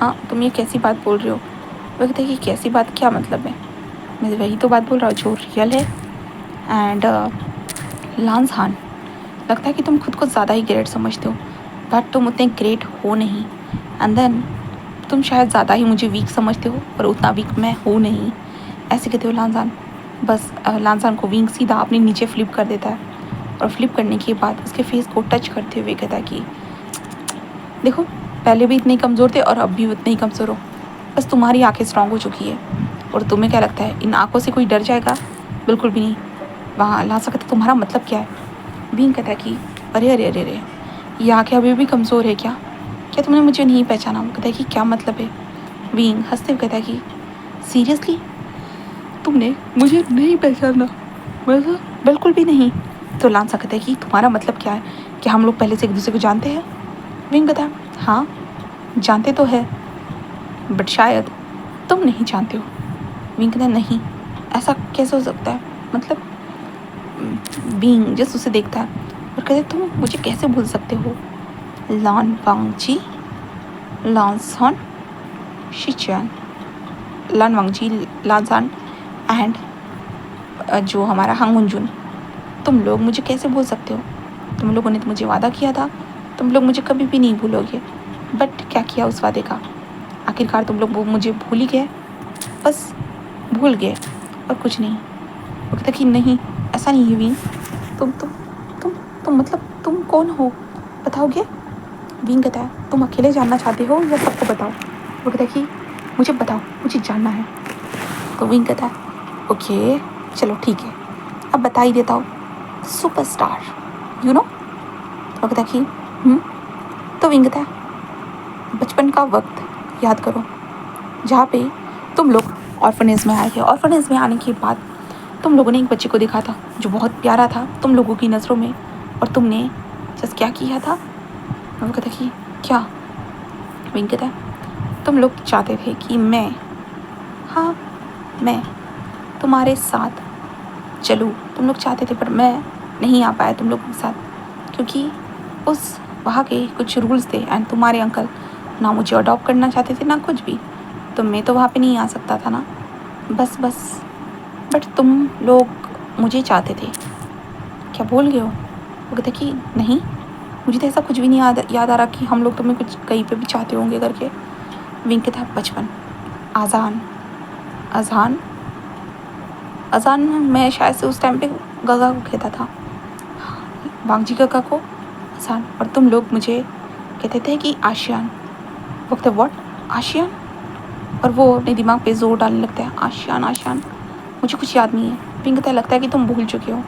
हाँ तुम ये कैसी बात बोल रहे हो? वो कहता है कि कैसी बात, क्या मतलब है? मैं वही तो बात बोल रहा हूँ जो रियल है। एंड लांस हान, लगता है कि तुम खुद को ज़्यादा ही ग्रेट समझते हो, बट तुम उतने ग्रेट हो नहीं। एंड देन तुम शायद ज़्यादा ही मुझे वीक समझते हो, और उतना वीक मैं हूँ नहीं, ऐसे कहते हो लांसान। बस लांसान को विंग सीधा अपने नीचे फ्लिप कर देता है, और फ्लिप करने के बाद उसके फेस को टच करते हुए कहता है कि देखो, पहले भी इतने ही कमज़ोर थे और अब भी उतने ही कमज़ोर हो, बस तुम्हारी आंखें स्ट्रांग हो चुकी है। और तुम्हें क्या लगता है इन आंखों से कोई डर जाएगा? बिल्कुल भी नहीं। वहाँ ला सकते, तुम्हारा मतलब क्या है? बींग कहता है कि अरे अरे अरे अरे, ये आंखें अभी भी कमज़ोर है क्या? क्या तुमने मुझे नहीं पहचाना? वो कहता है कि क्या मतलब है? बींग हंसते हुए कहता है कि सीरियसली तुमने मुझे नहीं पहचाना? मतलब बिल्कुल भी नहीं। तो लांसा कहता है कि तुम्हारा मतलब क्या है? क्या हम लोग पहले से एक दूसरे को जानते हैं? विंग कहता है हाँ जानते तो है, बट शायद तुम नहीं जानते हो। विंग कहता है नहीं, ऐसा कैसे हो सकता है? मतलब बींग जस्ट उसे देखता है और कहते तुम मुझे कैसे भूल सकते हो? लान वांगजी, लानसान, शिचैन, लान वांगजी, लानसान एंड जो हमारा हांगुनजुन, तुम लोग मुझे कैसे भूल सकते हो? तुम लोगों ने तो मुझे वादा किया था, तुम लोग मुझे कभी भी नहीं भूलोगे, बट क्या किया उस वादे का? आखिरकार तुम लोग वो मुझे भूल ही गए, बस भूल गए और कुछ नहीं। वो कहता कि नहीं, ऐसा नहीं है वीन, तुम तुम मतलब तुम कौन हो, बताओगे? वीन कहता है तुम अकेले जानना चाहते हो या सबको बताओ? वो कहता है कि मुझे बताओ, मुझे जानना है। तो वीन कहता है ओके चलो ठीक है, अब बता ही देता हूँ, सुपरस्टार यू नो। वो कहता है कि तो वीन कहता है बचपन का वक्त याद करो, जहाँ पे तुम लोग ऑर्फनेज में आए थे। ऑर्फनेज में आने के बाद तुम लोगों ने एक बच्चे को देखा था जो बहुत प्यारा था तुम लोगों की नज़रों में, और तुमने जस्ट क्या किया था? वो कहता कि क्या? विंग कहता है तुम लोग चाहते थे कि हाँ मैं तुम्हारे साथ चलूँ, तुम लोग चाहते थे, पर मैं नहीं आ पाया तुम लोगों के साथ, क्योंकि उस वहाँ के कुछ रूल्स थे। एंड तुम्हारे अंकल ना मुझे अडॉप्ट करना चाहते थे ना कुछ भी, तो मैं तो वहाँ पे नहीं आ सकता था ना। बस बट तुम लोग मुझे चाहते थे, क्या भूल गए हो? वो कहते कि नहीं, मुझे तो ऐसा कुछ भी नहीं याद आ रहा कि हम लोग तुम्हें कुछ कहीं पे भी चाहते होंगे करके। विंग कहता है बचपन, अजान अजान अजान मैं शायद से उस टाइम पे गगा को कहता था, वांगजी गगा को अजान, और तुम लोग मुझे कहते थे कि आशियान। वक्त व्हाट आशियान? और वो अपने दिमाग पे जोर डालने लगता है, आशियान आशियान मुझे कुछ याद नहीं है। विंग कहता है लगता है कि तुम भूल चुके हो,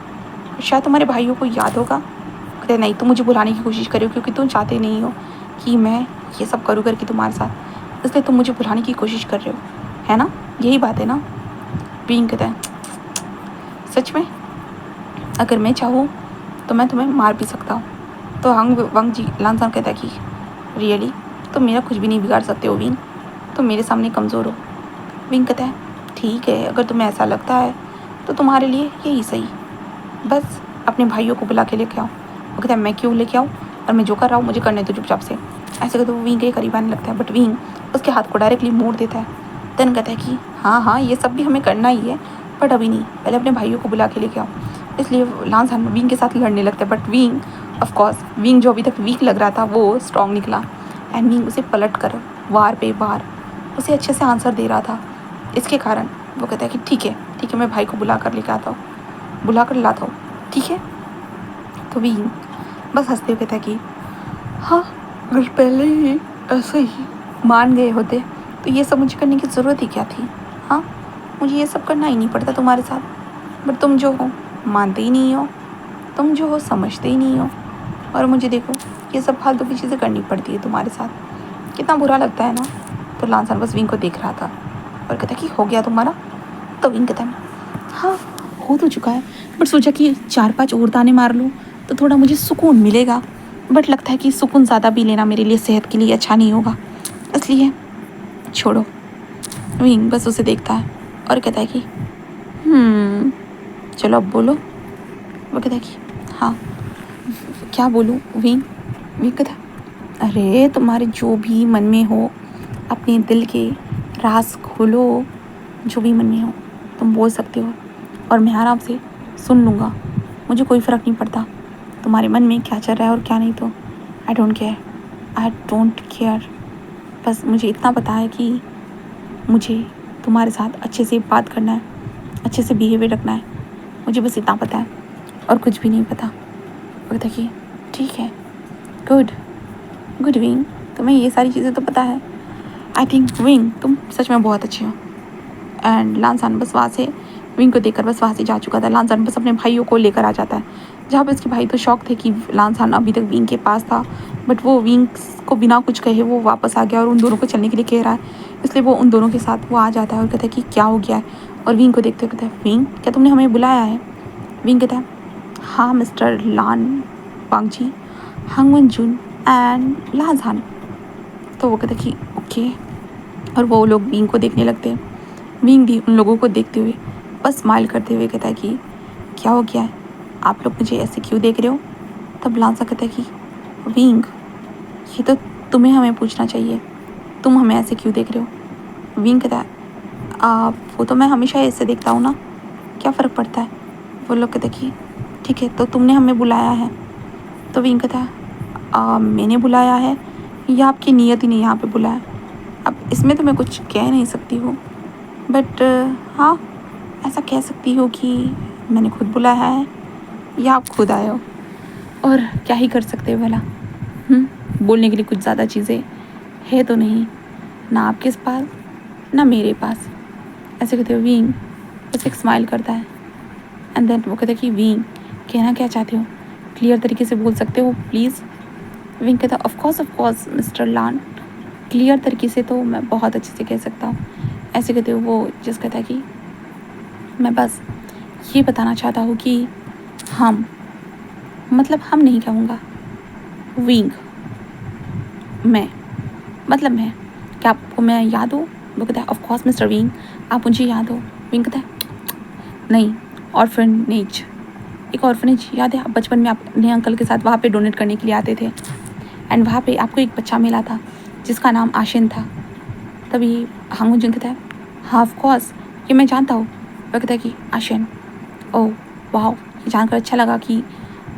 शायद तुम्हारे भाइयों को याद होगा। कहते नहीं, तुम मुझे बुलाने की कोशिश कर रहे हो क्योंकि तुम चाहते नहीं हो कि मैं ये सब करूँ करके तुम्हारे साथ, इसलिए तुम मुझे बुलाने की कोशिश कर रहे हो, है ना? यही बात है ना? बीइंग कहता है सच में, अगर मैं चाहूँ तो मैं तुम्हें मार भी सकता हूँ। तो वांग जी लानसान कहता है कि रियली तुम मेरा कुछ भी नहीं बिगाड़ सकते हो विंग, तुम मेरे सामने कमज़ोर हो। विंग कहता है ठीक है, अगर तुम्हें ऐसा लगता है तो तुम्हारे लिए यही सही, बस अपने भाइयों को बुला के लेके आओ। वो कहता है मैं क्यों लेके आऊँ, और मैं जो कर रहा हूँ मुझे करने दो चुपचाप से। ऐसे कहते वो विंग के करीब आने लगता है, बट विंग उसके हाथ को डायरेक्टली मोड़ देता है। देन कहता है कि हाँ ये सब भी हमें करना ही है, बट अभी नहीं, पहले अपने भाइयों को बुला के लेके आओ। इसलिए लांस विंग के साथ लड़ने लगता है, बट विंग ऑफकोर्स विंग जो अभी तक वीक लग रहा था वो स्ट्रॉन्ग निकला, एंड विंग उसे पलट कर वार पे वार उसे अच्छे से आंसर दे रहा था। इसके कारण वो कहता है कि ठीक है मैं भाई को बुला कर लेके आता हूँ, बुला कर लाता हूँ, ठीक है? तो विंग बस हंसते हुए कहता है कि हाँ, अगर पहले ही ऐसे ही मान गए होते तो ये सब मुझे करने की ज़रूरत ही क्या थी? हाँ, मुझे ये सब करना ही नहीं पड़ता तुम्हारे साथ, बट तुम जो हो मानते ही नहीं हो, तुम जो हो समझते ही नहीं हो, और मुझे देखो ये सब फालतू की चीज़ें करनी पड़ती है तुम्हारे साथ, कितना बुरा लगता है ना? तो लांसन बस विंग को देख रहा था और कहता कि हो गया तुम्हारा? तो विंग कहता हाँ हो तो चुका है, बट सोचा कि 4-5 और ताने मार लूँ तो थोड़ा मुझे सुकून मिलेगा, बट लगता है कि सुकून ज़्यादा भी लेना मेरे लिए सेहत के लिए अच्छा नहीं होगा, इसलिए छोड़ो। विंग बस उसे देखता है और कहता है कि चलो अब बोलो। वो कहता है कि हाँ क्या बोलूँ विंग? विंग कहता अरे तुम्हारे जो भी मन में हो अपने दिल के राज खोलो, जो भी मन में हो तुम बोल सकते हो और मैं आराम से सुन लूँगा। मुझे कोई फ़र्क नहीं पड़ता तुम्हारे मन में क्या चल रहा है और क्या नहीं। तो आई डोंट केयर। बस मुझे इतना पता है कि मुझे तुम्हारे साथ अच्छे से बात करना है, अच्छे से बिहेवियर रखना है। मुझे बस इतना पता है और कुछ भी नहीं पता। वो देखिए ठीक है, गुड गुड विंग, तुम्हें ये सारी चीज़ें तो पता है। आई थिंक विंग तुम सच में बहुत अच्छे हो। एंड लांसान बस वहाँ से विंग को देखकर बस वहाँ से जा चुका था। लांसान बस अपने भाइयों को लेकर आ जाता है, जहाँ पे उसके भाई तो शौक थे कि लांसान अभी तक विंग के पास था, बट वो विंग को बिना कुछ कहे वो वापस आ गया और उन दोनों को चलने के लिए कह रहा है। इसलिए वो उन दोनों के साथ वो आ जाता है और कहता है कि क्या हो गया है। और विंग को देखते हुए कहता है, विंग क्या तुमने हमें बुलाया है? विंग कहता है, हाँ मिस्टर लान वांगजी, हांगवन जुन एंड लांसान। तो वो कहता है कि ओके। और वो लोग विंग को देखने लगते हैं। विंग भी उन लोगों को देखते हुए बस स्माइल करते हुए कहता है कि क्या हो गया है, आप लोग मुझे ऐसे क्यों देख रहे हो? तब लांसा कहता है कि विंग ये तो तुम्हें हमें पूछना चाहिए, तुम हमें ऐसे क्यों देख रहे हो? विंग कहता है वो तो मैं हमेशा ऐसे देखता हूँ ना, क्या फ़र्क पड़ता है? वो लोग कहते कि ठीक है तो तुमने हमें बुलाया है। तो विंग कहता है मैंने बुलाया है या आपकी नीयत ही नहीं यहाँ पे बुलाया। अब इसमें तो मैं कुछ कह नहीं सकती हूँ, बट हाँ ऐसा कह सकती हो कि मैंने खुद बुलाया है या आप खुद आए हो। और क्या ही कर सकते हो भला। बोलने के लिए कुछ ज़्यादा चीज़ें है तो नहीं, ना आपके पास ना मेरे पास। ऐसे कहते हो विंग बस एक स्माइल करता है। एंड देन वो कहता है कि विंग कहना क्या चाहते हो, क्लियर तरीके से बोल सकते हो प्लीज़? विंग कहता है of course mister Lan, clear तरीके से तो मैं बहुत अच्छे से कह सकता हूँ। ऐसे कहते हो वो जिस कहता है कि मैं बस ये बताना चाहता हूँ कि हम नहीं कहूँगा, विंग मैं मैं, क्या आपको मैं याद हो? वो कहता है ऑफ कोर्स मिस्टर विंग, आप मुझे याद हो। विंग कहता है नहीं, ऑर्फनेज, एक ऑर्फनेज याद है? आप बचपन में अपने अंकल के साथ वहाँ पे डोनेट करने के लिए आते थे एंड वहाँ पे आपको एक बच्चा मिला था जिसका नाम आशिन था। तभी हांगुन जुन कहता है हाँ ऑफ कोर्स ये मैं जानता हूँ। वो कहता है कि आशिन, ओह वाह, ये जानकर अच्छा लगा कि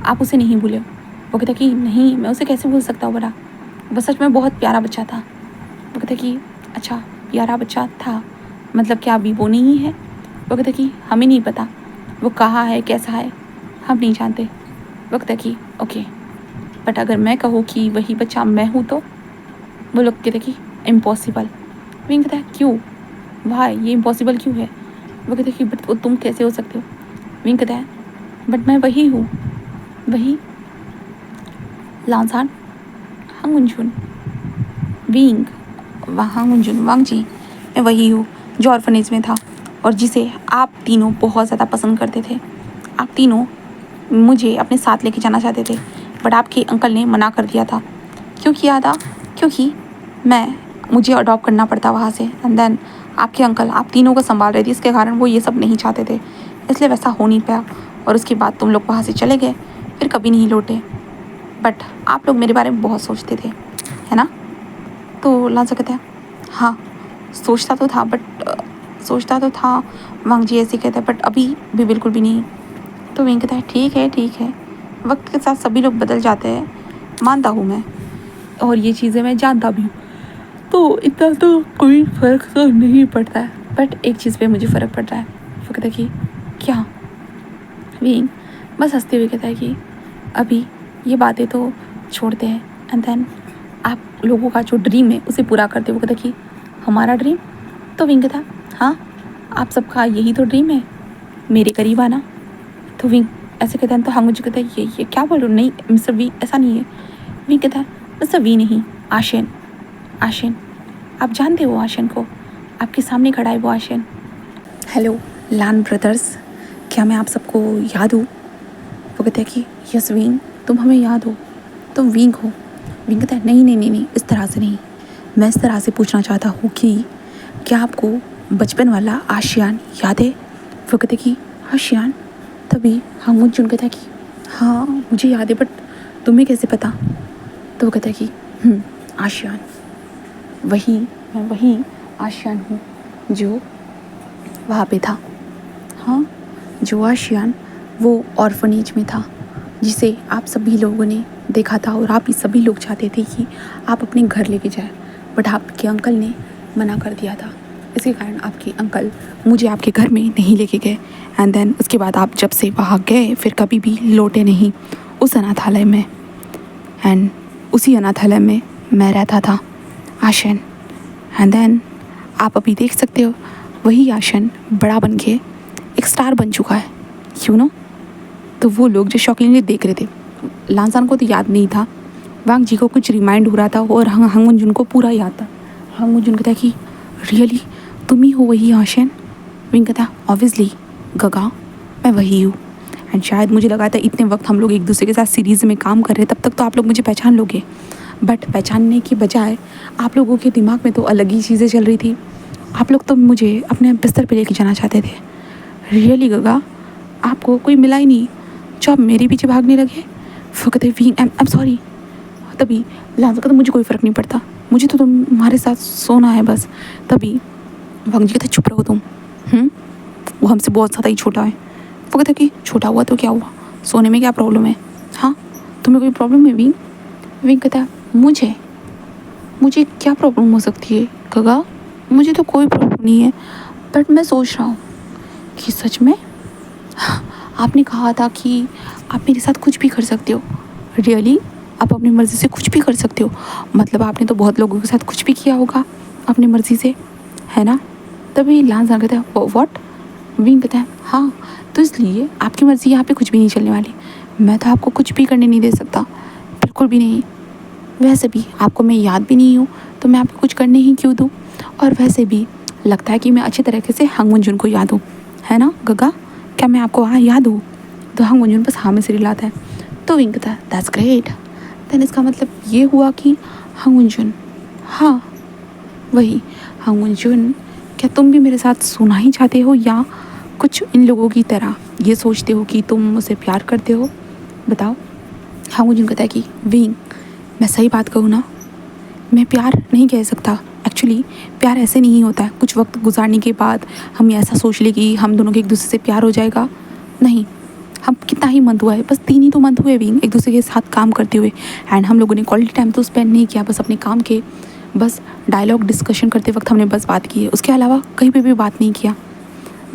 आप उसे नहीं भूले। वो कहता है कि नहीं मैं उसे कैसे भूल सकता हूँ बड़ा, वो सच में बहुत प्यारा बच्चा था। वो कहता है कि अच्छा प्यारा बच्चा था, मतलब क्या अभी वो नहीं है? वो कहता है कि हमें नहीं पता वो कहाँ है कैसा है, हम नहीं जानते। वो कहता है कि ओके, बट अगर मैं कहूँ कि वही बच्चा मैं हूँ तो? वो लोग कहते कि इम्पॉसिबल। विंग कहता है क्यों, वाह ये इम्पॉसिबल क्यों है? वो कहते कि बट वो तुम कैसे हो सकते हो? विंग कहता है बट मैं वही हूँ, वही लांसान हांगुनजुन। विंग हांगुनजुन वांगजी, मैं वही हूँ जो ऑर्फनेज में था और जिसे आप तीनों बहुत ज़्यादा पसंद करते थे। आप तीनों मुझे अपने साथ लेके जाना चाहते थे, बट आपके अंकल ने मना कर दिया था। क्यों किया था? क्योंकि मुझे अडॉप्ट करना पड़ता वहाँ से एंड देन आपके अंकल आप तीनों को संभाल रहे थे, इसके कारण वो ये सब नहीं चाहते थे, इसलिए वैसा हो नहीं पाया। और उसके बाद तुम लोग वहाँ से चले गए, फिर कभी नहीं लौटे। बट आप लोग मेरे बारे में बहुत सोचते थे, है ना? तो लांसा कहते हैं हाँ सोचता तो था वांग जी ऐसे कहते हैं, बट अभी भी बिल्कुल भी नहीं। तो विंग कहता है ठीक है, वक्त के साथ सभी लोग बदल जाते हैं, मानता हूँ मैं, और ये चीज़ें मैं जानता भी हूँ, तो इतना तो कोई फ़र्क तो नहीं पड़ता है। बट एक चीज़ पे मुझे फ़र्क पड़ता है। वो कहता है कि क्या? विंग बस हंसते हुए कहता है कि अभी ये बातें तो छोड़ते हैं एंड देन आप लोगों का जो ड्रीम है उसे पूरा करते। वो कहता है कि हमारा ड्रीम? तो विंग कहता हाँ आप सबका यही तो ड्रीम है, मेरे करीब आना। तो विंग ऐसे कहता है, तो हांगुन जी कहता है ये क्या बोल रहे हो? नहीं मिस्टर वी ऐसा नहीं है। विंग कहता है मिस्टर वी नहीं, आशियन, आप जानते हो आशियन को, आपके सामने खड़ा है वो आशियन। हेलो लान ब्रदर्स, क्या मैं आप सबको याद हूँ? वो कहते हैं कि यस विंग तुम हमें याद हो, तुम विंग हो। विंग कहता है नहीं, इस तरह से नहीं, मैं इस तरह से पूछना चाहता हूँ कि क्या आपको बचपन वाला आशियान याद है? वो कहते कि आशियान। तभी हांगुन जुन कहता है कि हाँ मुझे याद है, बट तुम्हें कैसे पता? तो वो कहता है कि आशियान वही मैं वही आशियान हूँ जो वहाँ पे था। हाँ, जो आशियान वो ऑर्फनेज में था, जिसे आप सभी लोगों ने देखा था और आप ही सभी लोग चाहते थे कि आप अपने घर लेके जाए, बट आपके अंकल ने मना कर दिया था। इसके कारण आपके अंकल मुझे आपके घर में नहीं लेके गए। एंड देन उसके बाद आप जब से वहाँ गए फिर कभी भी लौटे नहीं उस अनाथालय में। एंड उसी अनाथालय में मैं रहता था, आशन। एंड देन आप अभी देख सकते हो वही आशन बड़ा बन के एक स्टार बन चुका है, तो वो लोग जो शौकीनली देख रहे थे, लांसान को तो याद नहीं था, वांग जी को कुछ रिमाइंड हो रहा था और हंगमुंजुन को पूरा याद था। हंगमुंजुन कहता कि रियली तुम ही हो वही आशन? विंग कहता ऑब्वियसली गगा, मैं वही हूँ। एंड शायद मुझे लगा था इतने वक्त हम लोग एक दूसरे के साथ सीरीज़ में काम कर रहे हैं, तब तक तो आप लोग मुझे पहचान लोगे, बट पहचानने की बजाय आप लोगों के दिमाग में तो अलग ही चीज़ें चल रही थी। आप लोग तो मुझे अपने बिस्तर पे लेके जाना चाहते थे। रियली गगा, आपको कोई मिला ही नहीं जो आप मेरे पीछे भागने लगे? वो कहते आई एम सॉरी। तभी लांजा कहता मुझे कोई फ़र्क नहीं पड़ता, मुझे तो तुम्हारे साथ सोना है बस। तभी वांग जी कहते चुप रहो तुम, वो हमसे बहुत ज़्यादा ही छोटा है। वो कहता कि छोटा हुआ तो क्या हुआ, सोने में क्या प्रॉब्लम है? हाँ, तुम्हें कोई प्रॉब्लम है विंग? विंग कहता मुझे क्या प्रॉब्लम हो सकती है गगा? मुझे तो कोई प्रॉब्लम नहीं है, बट मैं सोच रहा हूँ कि सच में आपने कहा था कि आप मेरे साथ कुछ भी कर सकते हो। रियली आप अपनी मर्ज़ी से कुछ भी कर सकते हो? मतलब आपने तो बहुत लोगों के साथ कुछ भी किया होगा अपनी मर्ज़ी से, है ना? तभी लांजा कहता है व्हाट? विंग कहता है हाँ, तो इसलिए आपकी मर्ज़ी यहाँ पे कुछ भी नहीं चलने वाली। मैं तो आपको कुछ भी करने नहीं दे सकता, बिल्कुल भी नहीं। वैसे भी आपको मैं याद भी नहीं हूँ, तो मैं आपको कुछ करने ही क्यों दूँ? और वैसे भी लगता है कि मैं अच्छी तरीके से हंगमुंजुन को याद हूँ, है ना गगा? क्या मैं आपको याद हूँ? तो हंगमुंजुन बस हाँ में सिर हिलाता है। तो विंग कहता है दैट्स ग्रेट। देन इसका मतलब ये हुआ कि हंगमुंजुन, हाँ वही हंगमुंजुन, क्या तुम भी मेरे साथ सोना ही चाहते हो या कुछ इन लोगों की तरह ये सोचते हो कि तुम मुझसे प्यार करते हो? बताओ। हंगमुंजुन कहता है कि विंग, मैं सही बात कहूँ ना, मैं प्यार नहीं कह सकता। एक्चुअली प्यार ऐसे नहीं होता है कुछ वक्त गुजारने के बाद हम ऐसा सोच ले कि हम दोनों के एक दूसरे से प्यार हो जाएगा। नहीं, हम कितना ही मंथ हुआ है, बस 3 ही तो मंथ हुए भी एक दूसरे के साथ काम करते हुए। एंड हम लोगों ने क्वालिटी टाइम तो स्पेंड नहीं किया, बस अपने काम के, बस डायलॉग डिस्कशन करते वक्त हमने बस बात की है, उसके अलावा कहीं पे भी बात नहीं किया।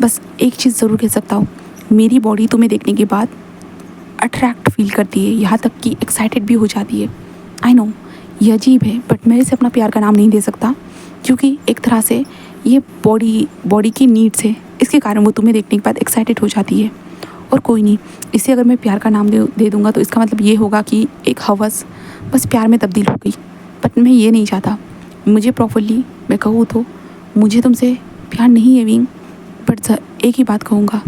बस एक चीज़ ज़रूर कह सकता हूँ, मेरी बॉडी तुम्हें देखने के बाद अट्रैक्ट फील करती है, यहाँ तक कि एक्साइटेड भी हो जाती है। आई नो ये अजीब है, बट मैं इसे अपना प्यार का नाम नहीं दे सकता, क्योंकि एक तरह से ये बॉडी की नीड्स है, इसके कारण वो तुम्हें देखने के बाद एक्साइटेड हो जाती है। और कोई नहीं, इसे अगर मैं प्यार का नाम दे दूँगा तो इसका मतलब ये होगा कि एक हवस बस प्यार में तब्दील हो गई। बट मैं ये नहीं चाहता। मुझे प्रॉपरली मैं कहूँ तो मुझे तुमसे प्यार नहीं है विंग, बट एक ही बात कहूँगा,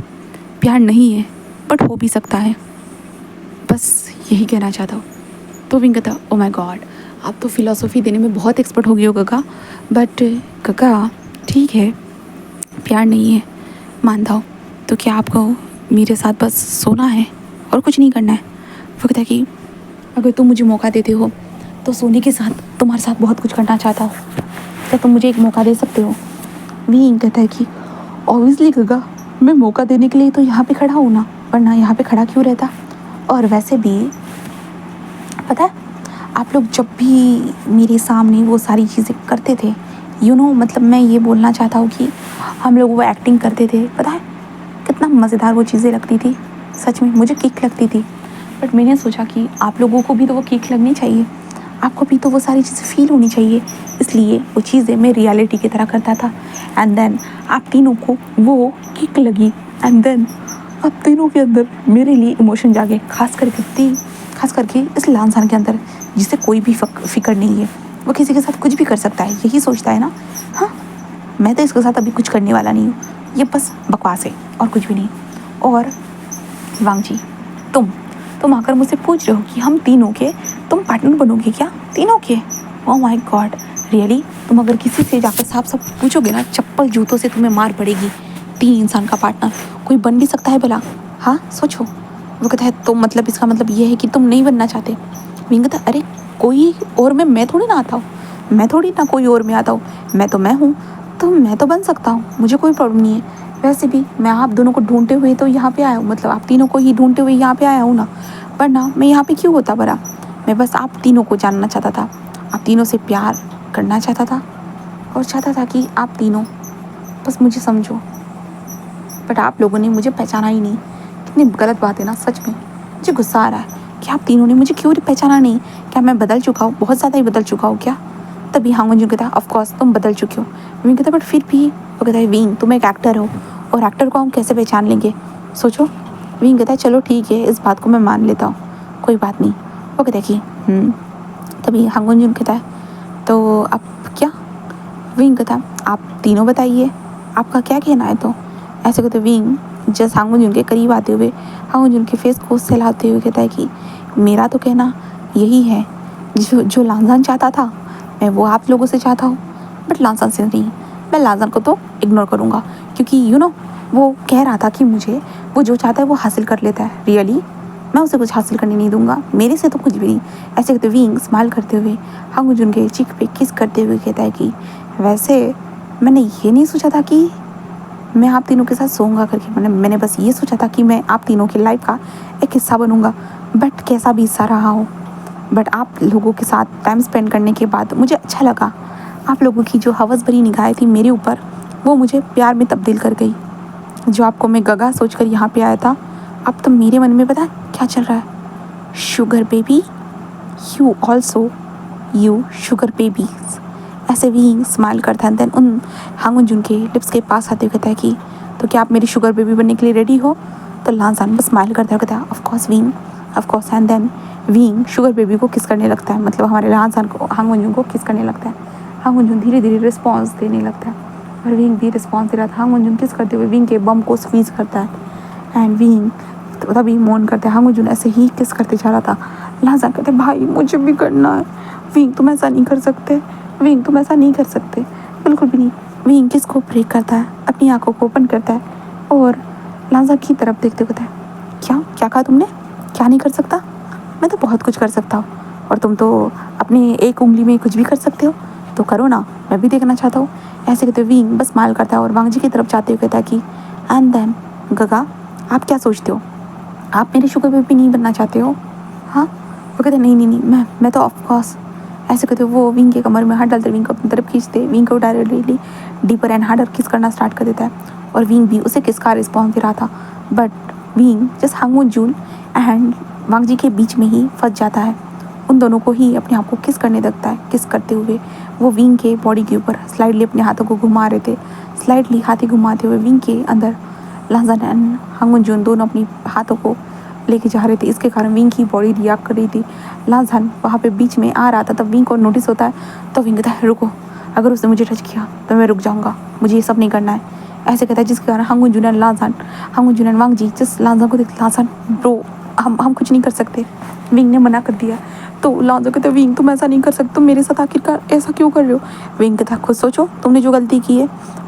प्यार नहीं है बट हो भी सकता है, बस यही कहना चाहता हूँ। तो विंग कहता ओ माय गॉड, आप तो फिलॉसफी देने में बहुत एक्सपर्ट हो गई हो गगा। बट गगा ठीक है, प्यार नहीं है मानता हूँ, तो क्या आपको मेरे साथ बस सोना है और कुछ नहीं करना है? वो कहता है कि अगर तुम मुझे मौका देते हो तो सोने के साथ तुम्हारे साथ बहुत कुछ करना चाहता हूँ, क्या तुम मुझे एक मौका दे सकते हो? विंग कहता है कि ऑब्वियसली गगा, मैं मौका देने के लिए तो यहाँ पे खड़ा हूँ ना, वरना यहाँ पे खड़ा क्यों रहता? और वैसे भी पता है, आप लोग जब भी मेरे सामने वो सारी चीज़ें करते थे, मतलब मैं ये बोलना चाहता हूँ कि हम लोग वो एक्टिंग करते थे, पता है कितना मज़ेदार वो चीज़ें लगती थी। सच में मुझे किक लगती थी, बट मैंने सोचा कि आप लोगों को भी तो वो किक लगनी चाहिए, आपको भी तो वो सारी चीज़ें फील होनी चाहिए, इसलिए वो चीज़ें मैं रियलिटी की तरह करता था। एंड देन आप तीनों को वो किक लगी, एंड देन आप तीनों के अंदर मेरे लिए इमोशन जागे, खास करके इस लांसान के अंदर, जिसे कोई भी फिक्र नहीं है, वो किसी के साथ कुछ भी कर सकता है, यही सोचता है ना। हाँ, मैं तो इसके साथ अभी कुछ करने वाला नहीं हूँ, ये बस बकवास है और कुछ भी नहीं। और वांग जी, तुम आकर मुझसे पूछ रहे हो कि हम तीनों के तुम पार्टनर बनोगे क्या, तीनों के? Oh my God, really? तुम अगर किसी से जाकर साफ पूछोगे ना, चप्पल जूतों से तुम्हें मार पड़ेगी। 3 इंसान का पार्टनर कोई बन भी सकता है भला? हाँ सोचो। वो कहता है तो मतलब इसका मतलब ये है कि तुम नहीं बनना चाहते? विंग कहता अरे कोई और मैं थोड़ी ना आता हूँ, मैं थोड़ी ना कोई और में आता हूँ, मैं तो मैं हूँ, तो मैं तो बन सकता हूँ, मुझे कोई प्रॉब्लम नहीं है। वैसे भी मैं आप दोनों को ढूंढते हुए तो यहाँ पे आया हूँ, मतलब आप तीनों को ही ढूंढते हुए यहाँ पे आया हूँ ना, वरना मैं यहाँ पे क्यों होता भला। मैं बस आप तीनों को जानना चाहता था, आप तीनों से प्यार करना चाहता था और चाहता था कि आप तीनों बस मुझे समझो, बट आप लोगों ने मुझे पहचाना ही नहीं। कितनी गलत बात है ना, सच में मुझे गुस्सा आ रहा है कि आप तीनों ने मुझे क्यों पहचाना नहीं। क्या मैं बदल चुका हूँ, बहुत ज़्यादा ही बदल चुका हूँ क्या। तभी हाँ मुझे कहता है ऑफकोर्स तुम बदल चुके हो। विंग कहता है बट फिर भी, वो कहता है विंग तुम एक एक्टर हो और एक्टर को हम कैसे पहचान लेंगे, सोचो। विंग कहता है चलो ठीक है, इस बात को मैं मान लेता हूँ, कोई बात नहीं। वो कहता है कि तभी हाँ गुंजन कहता है तो अब क्या। विंग कहता आप तीनों बताइए आपका क्या कहना है। तो ऐसे कहते विंग जस्ट हांगुन के करीब आते हुए हांगुन के फेस को सहलाते हुए कहता है कि मेरा तो कहना यही है, जो लांजान चाहता था मैं वो आप लोगों से चाहता हूँ, बट लांजान से नहीं। मैं लांजान को तो इग्नोर करूँगा क्योंकि वो कह रहा था कि मुझे वो जो चाहता है वो हासिल कर लेता है। रियली मैं उसे कुछ हासिल करने नहीं दूंगा, मेरे से तो कुछ भी नहीं। ऐसे कहते विंग स्माइल करते हुए हांगुन के चिक पे किस करते हुए कहता है कि वैसे मैंने ये नहीं सोचा था कि मैं आप तीनों के साथ सोऊंगा करके, मैंने बस ये सोचा था कि मैं आप तीनों की लाइफ का एक हिस्सा बनूंगा, बट कैसा भी हिस्सा रहा हो, बट आप लोगों के साथ टाइम स्पेंड करने के बाद मुझे अच्छा लगा। आप लोगों की जो हवस भरी निगाहें थी मेरे ऊपर वो मुझे प्यार में तब्दील कर गई। जो आपको मैं गगा सोच कर यहाँ पे आया था, अब तो मेरे मन में पता क्या चल रहा है, sugar baby you also, you sugar babies. ऐसे भी स्माइल करता है। देन उन हांगुन जुन के लिप्स के पास आते हुए कहता है कि तो क्या आप मेरी शुगर बेबी बनने के लिए रेडी हो। तो लांजान बस स्माइल करता है, कहता है of course Wing, of course. And then Wing sugar baby को किस करने लगता है, मतलब हमारे लांजान को हांगुन जुन को किस करने लगता है। हांगुन जुन धीरे धीरे रिस्पॉन्स देने लगता है और विंग भी रिस्पॉन्स दे रहा था। हांगुन जुन किस करते हुए विंग के बम को स्क्वीज करता है एंड विंग तो तभी मौन करते हैं। हांगुन जुन ऐसे ही किस करते जा रहा था। लांजान कहते भाई मुझे भी करना है। विंग तुम ऐसा नहीं कर सकते, विंग तुम ऐसा नहीं कर सकते, बिल्कुल भी नहीं। विंग किस को ब्रेक करता है, अपनी आंखों को ओपन करता है और लांजा की तरफ देखते हुए कहता है क्या क्या कहा तुमने, क्या नहीं कर सकता। मैं तो बहुत कुछ कर सकता हूँ और तुम तो अपने एक उंगली में कुछ भी कर सकते हो, तो करो ना, मैं भी देखना चाहता हूँ। ऐसे कहते विंग बस स्माइल करता है और वांग जी की तरफ जाते हुए कहता है कि एंड देन गगा आप क्या सोचते हो, आप मेरे शुगर बेबी नहीं बनना चाहते हो। हाँ वो कहते नहीं नहीं नहीं मैं तो ऑफकोर्स। ऐसे कहते वो विंग के कमर में हाथ डालते विंग को अपनी तरफ खींचते, विंग को डायरेक्टली डीपर एंड हार्डर किस करना स्टार्ट कर देता है और विंग भी उसे किस का रिस्पॉन्स दे रहा था, but Wing just Hangun Jun and Wang Ji के बीच में ही फंस जाता है। उन दोनों को ही अपने आप को किस करने लगता है। किस करते हुए वो विंग के बॉडी के ऊपर स्लाइडली अपने हाथों को घुमा रहे थे, स्लाइडली हाथी घुमाते हुए विंग के अंदर लांजान एंड हांगुन जून दोनों अपनी हाथों को लेके जा रहे थे। इसके कारण विंग की बॉडी रिएक्ट कर रही थी। लांजान वहाँ पे बीच में आ रहा था, तब विंग को नोटिस होता है तो विंग कहता है रुको, अगर उसने मुझे टच किया तो मैं रुक जाऊँगा, मुझे ये सब नहीं करना है। ऐसे कहता है जिसके कारण हांगुन Jun and लांजान, हांगुन Jun and Wang जी जिस लांजान को देख लांजान ब्रो हम कुछ नहीं कर सकते, विंग ने मना कर दिया। तो लांजा कहते विंग तुम ऐसा नहीं कर सकते, तुम मेरे साथ आखिरकार ऐसा क्यों कर रहे हो। विंग कहता खुद सोचो तुमने जो गलती की है।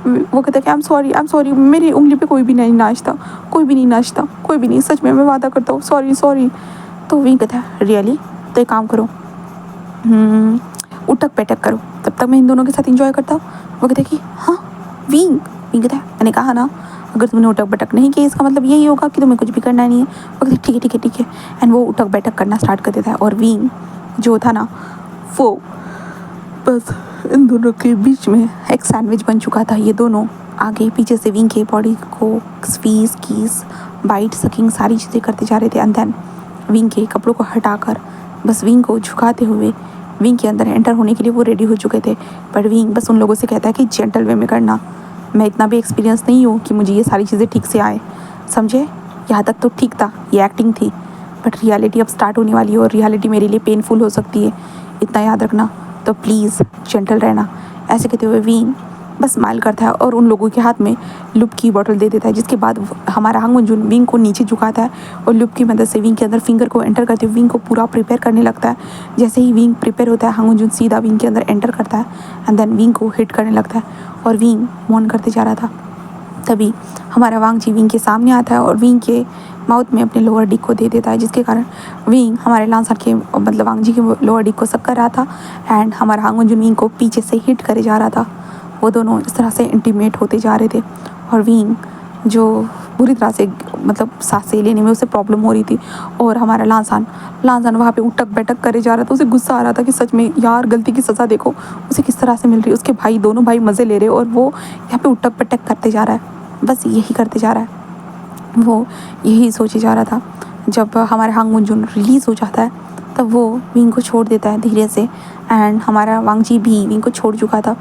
वो कहता है कि आई एम सॉरी, मेरी उंगली पे कोई भी नहीं नाचता, कोई भी नहीं नाचता, कोई भी नहीं, सच में मैं वादा करता हूँ, सॉरी सॉरी। तो विंग कहता है रियली, तो एक काम करो, उठक बैठक करो, तब तक मैं इन दोनों के साथ इंजॉय करता हूँ। वो कहते कि हाँ विंग, विंग कहता है मैंने कहा ना, अगर तुमने उठक बैठक नहीं की इसका मतलब यही होगा कि तुम्हें कुछ भी करना नहीं है। वो कहते ठीक है ठीक है ठीक है। एंड वो उठक बैठक करना स्टार्ट कर देता है और विंग जो था ना वो बस इन दोनों के बीच में एक सैंडविच बन चुका था। ये दोनों आगे पीछे से विंग के बॉडी को स्क्वीज कीस बाइट सकिंग सारी चीज़ें करते जा रहे थे। एंड देन विंग के कपड़ों को हटाकर बस विंग को झुकाते हुए विंग के अंदर एंटर होने के लिए वो रेडी हो चुके थे। पर विंग बस उन लोगों से कहता है कि जेंटल वे में करना, मैं इतना भी एक्सपीरियंस नहीं हूँ कि मुझे ये सारी चीज़ें ठीक से आए, समझे। यहाँ तक तो ठीक था, ये एक्टिंग थी, बट रियलिटी अब स्टार्ट होने वाली है और रियलिटी मेरे लिए पेनफुल हो सकती है, इतना याद रखना, तो प्लीज़ जेंटल रहना। ऐसे कहते हुए विंग बस स्माइल करता है और उन लोगों के हाथ में लुप की बॉटल दे देता है। जिसके बाद हमारा हांगुन जून विंग को नीचे झुकाता है और लुप की मदद से विंग के अंदर फिंगर को एंटर करते हुए विंग को पूरा प्रिपेयर करने लगता है। जैसे ही विंग प्रिपेयर होता है हांगुन जून सीधा विंग के अंदर एंटर करता है एंड देन विंग को हिट करने लगता है और विंग मौन करते जा रहा था। तभी हमारा वांग जी विंग के सामने आता है और विंग के माउथ में अपने लोअर डिक को दे देता है, जिसके कारण विंग हमारे लांसर के मतलब वांग जी के लोअर डिक को सक कर रहा था एंड हमारा हांगुन जुन विंग को पीछे से हिट करे जा रहा था। वो दोनों इस तरह से इंटीमेट होते जा रहे थे और विंग जो बुरी तरह से मतलब सांसें लेने में उसे प्रॉब्लम हो रही थी और हमारा लांसान वहाँ पे उठक बैठक करे जा रहा था। उसे गुस्सा आ रहा था कि सच में यार गलती की सज़ा देखो उसे किस तरह से मिल रही है। उसके भाई दोनों भाई मज़े ले रहे और वो यहाँ पे उठक बैठक करते जा रहा है, बस यही करते जा रहा है। वो यही सोचे जा रहा था। जब हमारा हांगुन जुन रिलीज़ हो जाता है तब वो विंग को छोड़ देता है धीरे से एंड हमारा वांग जी भी विंग को छोड़ चुका था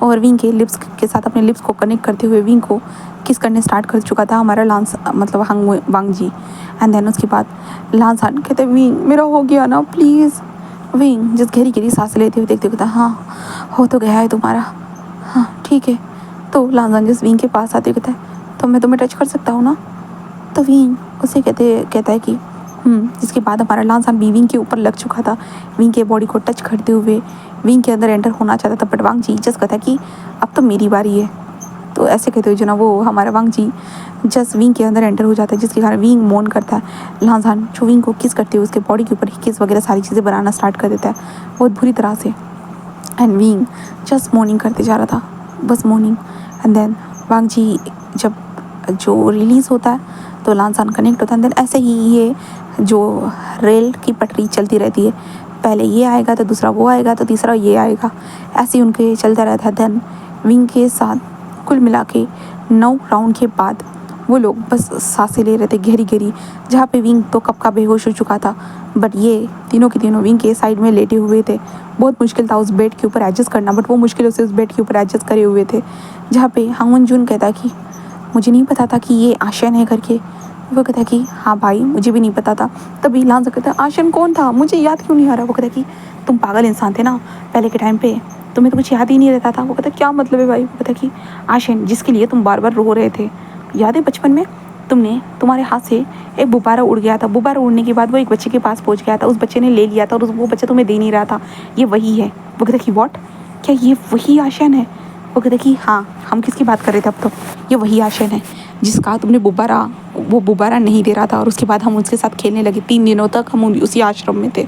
और विंग के लिप्स के साथ अपने लिप्स को कनेक्ट करते हुए विंग को किस करने स्टार्ट कर चुका था हमारा लांस मतलब वांग जी। एंड देन उसके बाद लांसान कहते विंग मेरा हो गया ना प्लीज़। विंग जिस गहरी गहरी सांस लेते हुए देखते कहता हाँ हो तो गया है तुम्हारा, हाँ ठीक है। तो लांसान जिस विंग के पास आते कहता है तो मैं तुम्हें टच कर सकता हूँ ना। तो विंग उसे कहता है कि जिसके बाद हमारा लांसान भी विंग के ऊपर लग चुका था, विंग के बॉडी को टच करते हुए विंग के अंदर एंटर होना चाहता था। बट वांग जी जस्ट कहता है कि अब तो मेरी बारी है। तो ऐसे कहते हुए जो ना वो हमारा वांग जी जस्ट विंग के अंदर एंटर हो जाता है, जिसके कारण विंग मोन करता है। लांसान जो विंग को किस करते हुए उसके बॉडी के ऊपर ही किस वगैरह सारी चीज़ें बनाना स्टार्ट कर देता है बहुत बुरी तरह से। एंड विंग जस्ट मॉर्निंग करते जा रहा था, बस मॉर्निंग। एंड देन वांग जी जब जो रिलीज़ होता है तो लांसान कनेक्ट होता है। देन ऐसे ही ये जो रेल की पटरी चलती रहती है, पहले ये आएगा तो दूसरा वो आएगा तो तीसरा ये आएगा, ऐसे ही उनके चलता रहता है। देन विंग के साथ कुल मिला के 9 राउंड के बाद वो लोग बस सांसें ले रहे थे गहरी गहरी, जहाँ पे विंग तो कब का बेहोश हो चुका था। बट ये तीनों के तीनों विंग के साइड में लेटे हुए थे। बहुत मुश्किल था उस बेड के ऊपर एडजस्ट करना, बट वो मुश्किल से उस बेड के ऊपर एडजस्ट करे हुए थे। जहाँ पे हांगुन जुन कहता कि मुझे नहीं पता था कि ये आशन है करके। वो कहता है कि हाँ भाई मुझे भी नहीं पता था। तभी लांसा कहता है आशन कौन था, मुझे याद क्यों नहीं आ रहा। वो कहता है कि तुम पागल इंसान थे ना पहले के टाइम पे, तुम्हें तो कुछ याद ही नहीं रहता था। वो कहता है क्या मतलब है भाई। वो कहता है कि आशन जिसके लिए तुम बार बार रो रहे थे, याद है बचपन में तुम्हारे हाथ से एक गुब्बारा उड़ गया था। गुब्बारा उड़ने के बाद वो एक बच्चे के पास पहुंच गया था, उस बच्चे ने ले लिया था और वो बच्चा तुम्हें दे नहीं रहा था, ये वही है। वो कहता है कि व्हाट, क्या ये वही आशन है। वो कहते कि हाँ हम किसकी बात कर रहे थे, अब तो ये वही आशन है जिसका तुमने गुब्बारा नहीं दे रहा था। और उसके बाद हम उसके साथ खेलने लगे, 3 दिनों तक हम उसी आश्रम में थे।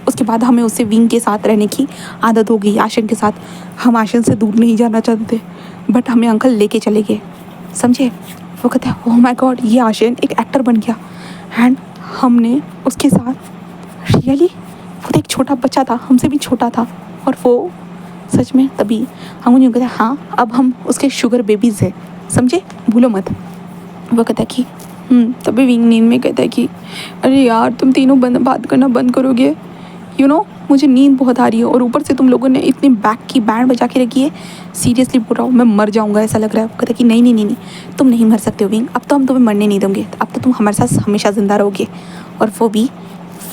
उसके बाद हमें उससे विंग के साथ रहने की आदत हो गई, आशन के साथ। हम आशन से दूर नहीं जाना चाहते थे, बट हमें अंकल लेके चले गए, समझे। वो कहते हैं ओह माय गॉड, ये आशन एक एक्टर बन गया एंड हमने उसके साथ रियली, वो तो एक छोटा बच्चा था, हमसे भी छोटा था और वो सच में। तभी हम उन्हें कहते हैं हाँ अब हम उसके शुगर बेबीज़ हैं, समझे, भूलो मत। वो कहता है कि तभी विंग नींद में कहता है कि अरे यार तुम तीनों बात करना बंद करोगे, मुझे नींद बहुत आ रही है और ऊपर से तुम लोगों ने इतनी बैक की बैंड बजा के रखी है, सीरियसली बोल रहा हूँ मैं मर जाऊँगा ऐसा लग रहा है। वो कहता है कि नहीं तुम नहीं मर सकते हो विंग, अब तो हम तुम्हें मरने नहीं देंगे, अब तो तुम हमारे साथ हमेशा ज़िंदा रहोगे। और वो भी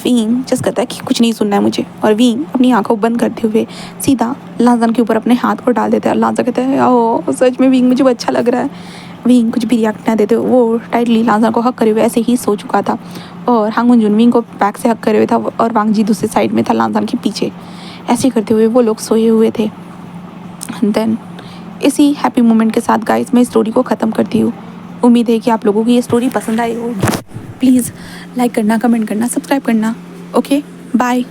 विंग जस्ट कहता है कि कुछ नहीं सुनना है मुझे। और विंग अपनी आंखों बंद करते हुए सीधा लांसान के ऊपर अपने हाथ को डाल देता है। लांसा कहता है ओह सच में विंग मुझे वो अच्छा लग रहा है। विंग कुछ भी रिएक्ट ना देते, वो टाइटली लांसान को हक करे हुए ऐसे ही सो चुका था और हांगुन जुन विंग को बैक से हक करे हुए था और वांग जी दूसरे साइड में था लांसान के पीछे। ऐसे करते हुए वो लोग सोए हुए थे। देन इसी हैप्पी मोमेंट के साथ गाइस मैं स्टोरी को ख़त्म करती हूँ। उम्मीद है कि आप लोगों को ये स्टोरी पसंद आई होगी। प्लीज़ लाइक करना, कमेंट करना, सब्सक्राइब करना। Okay bye.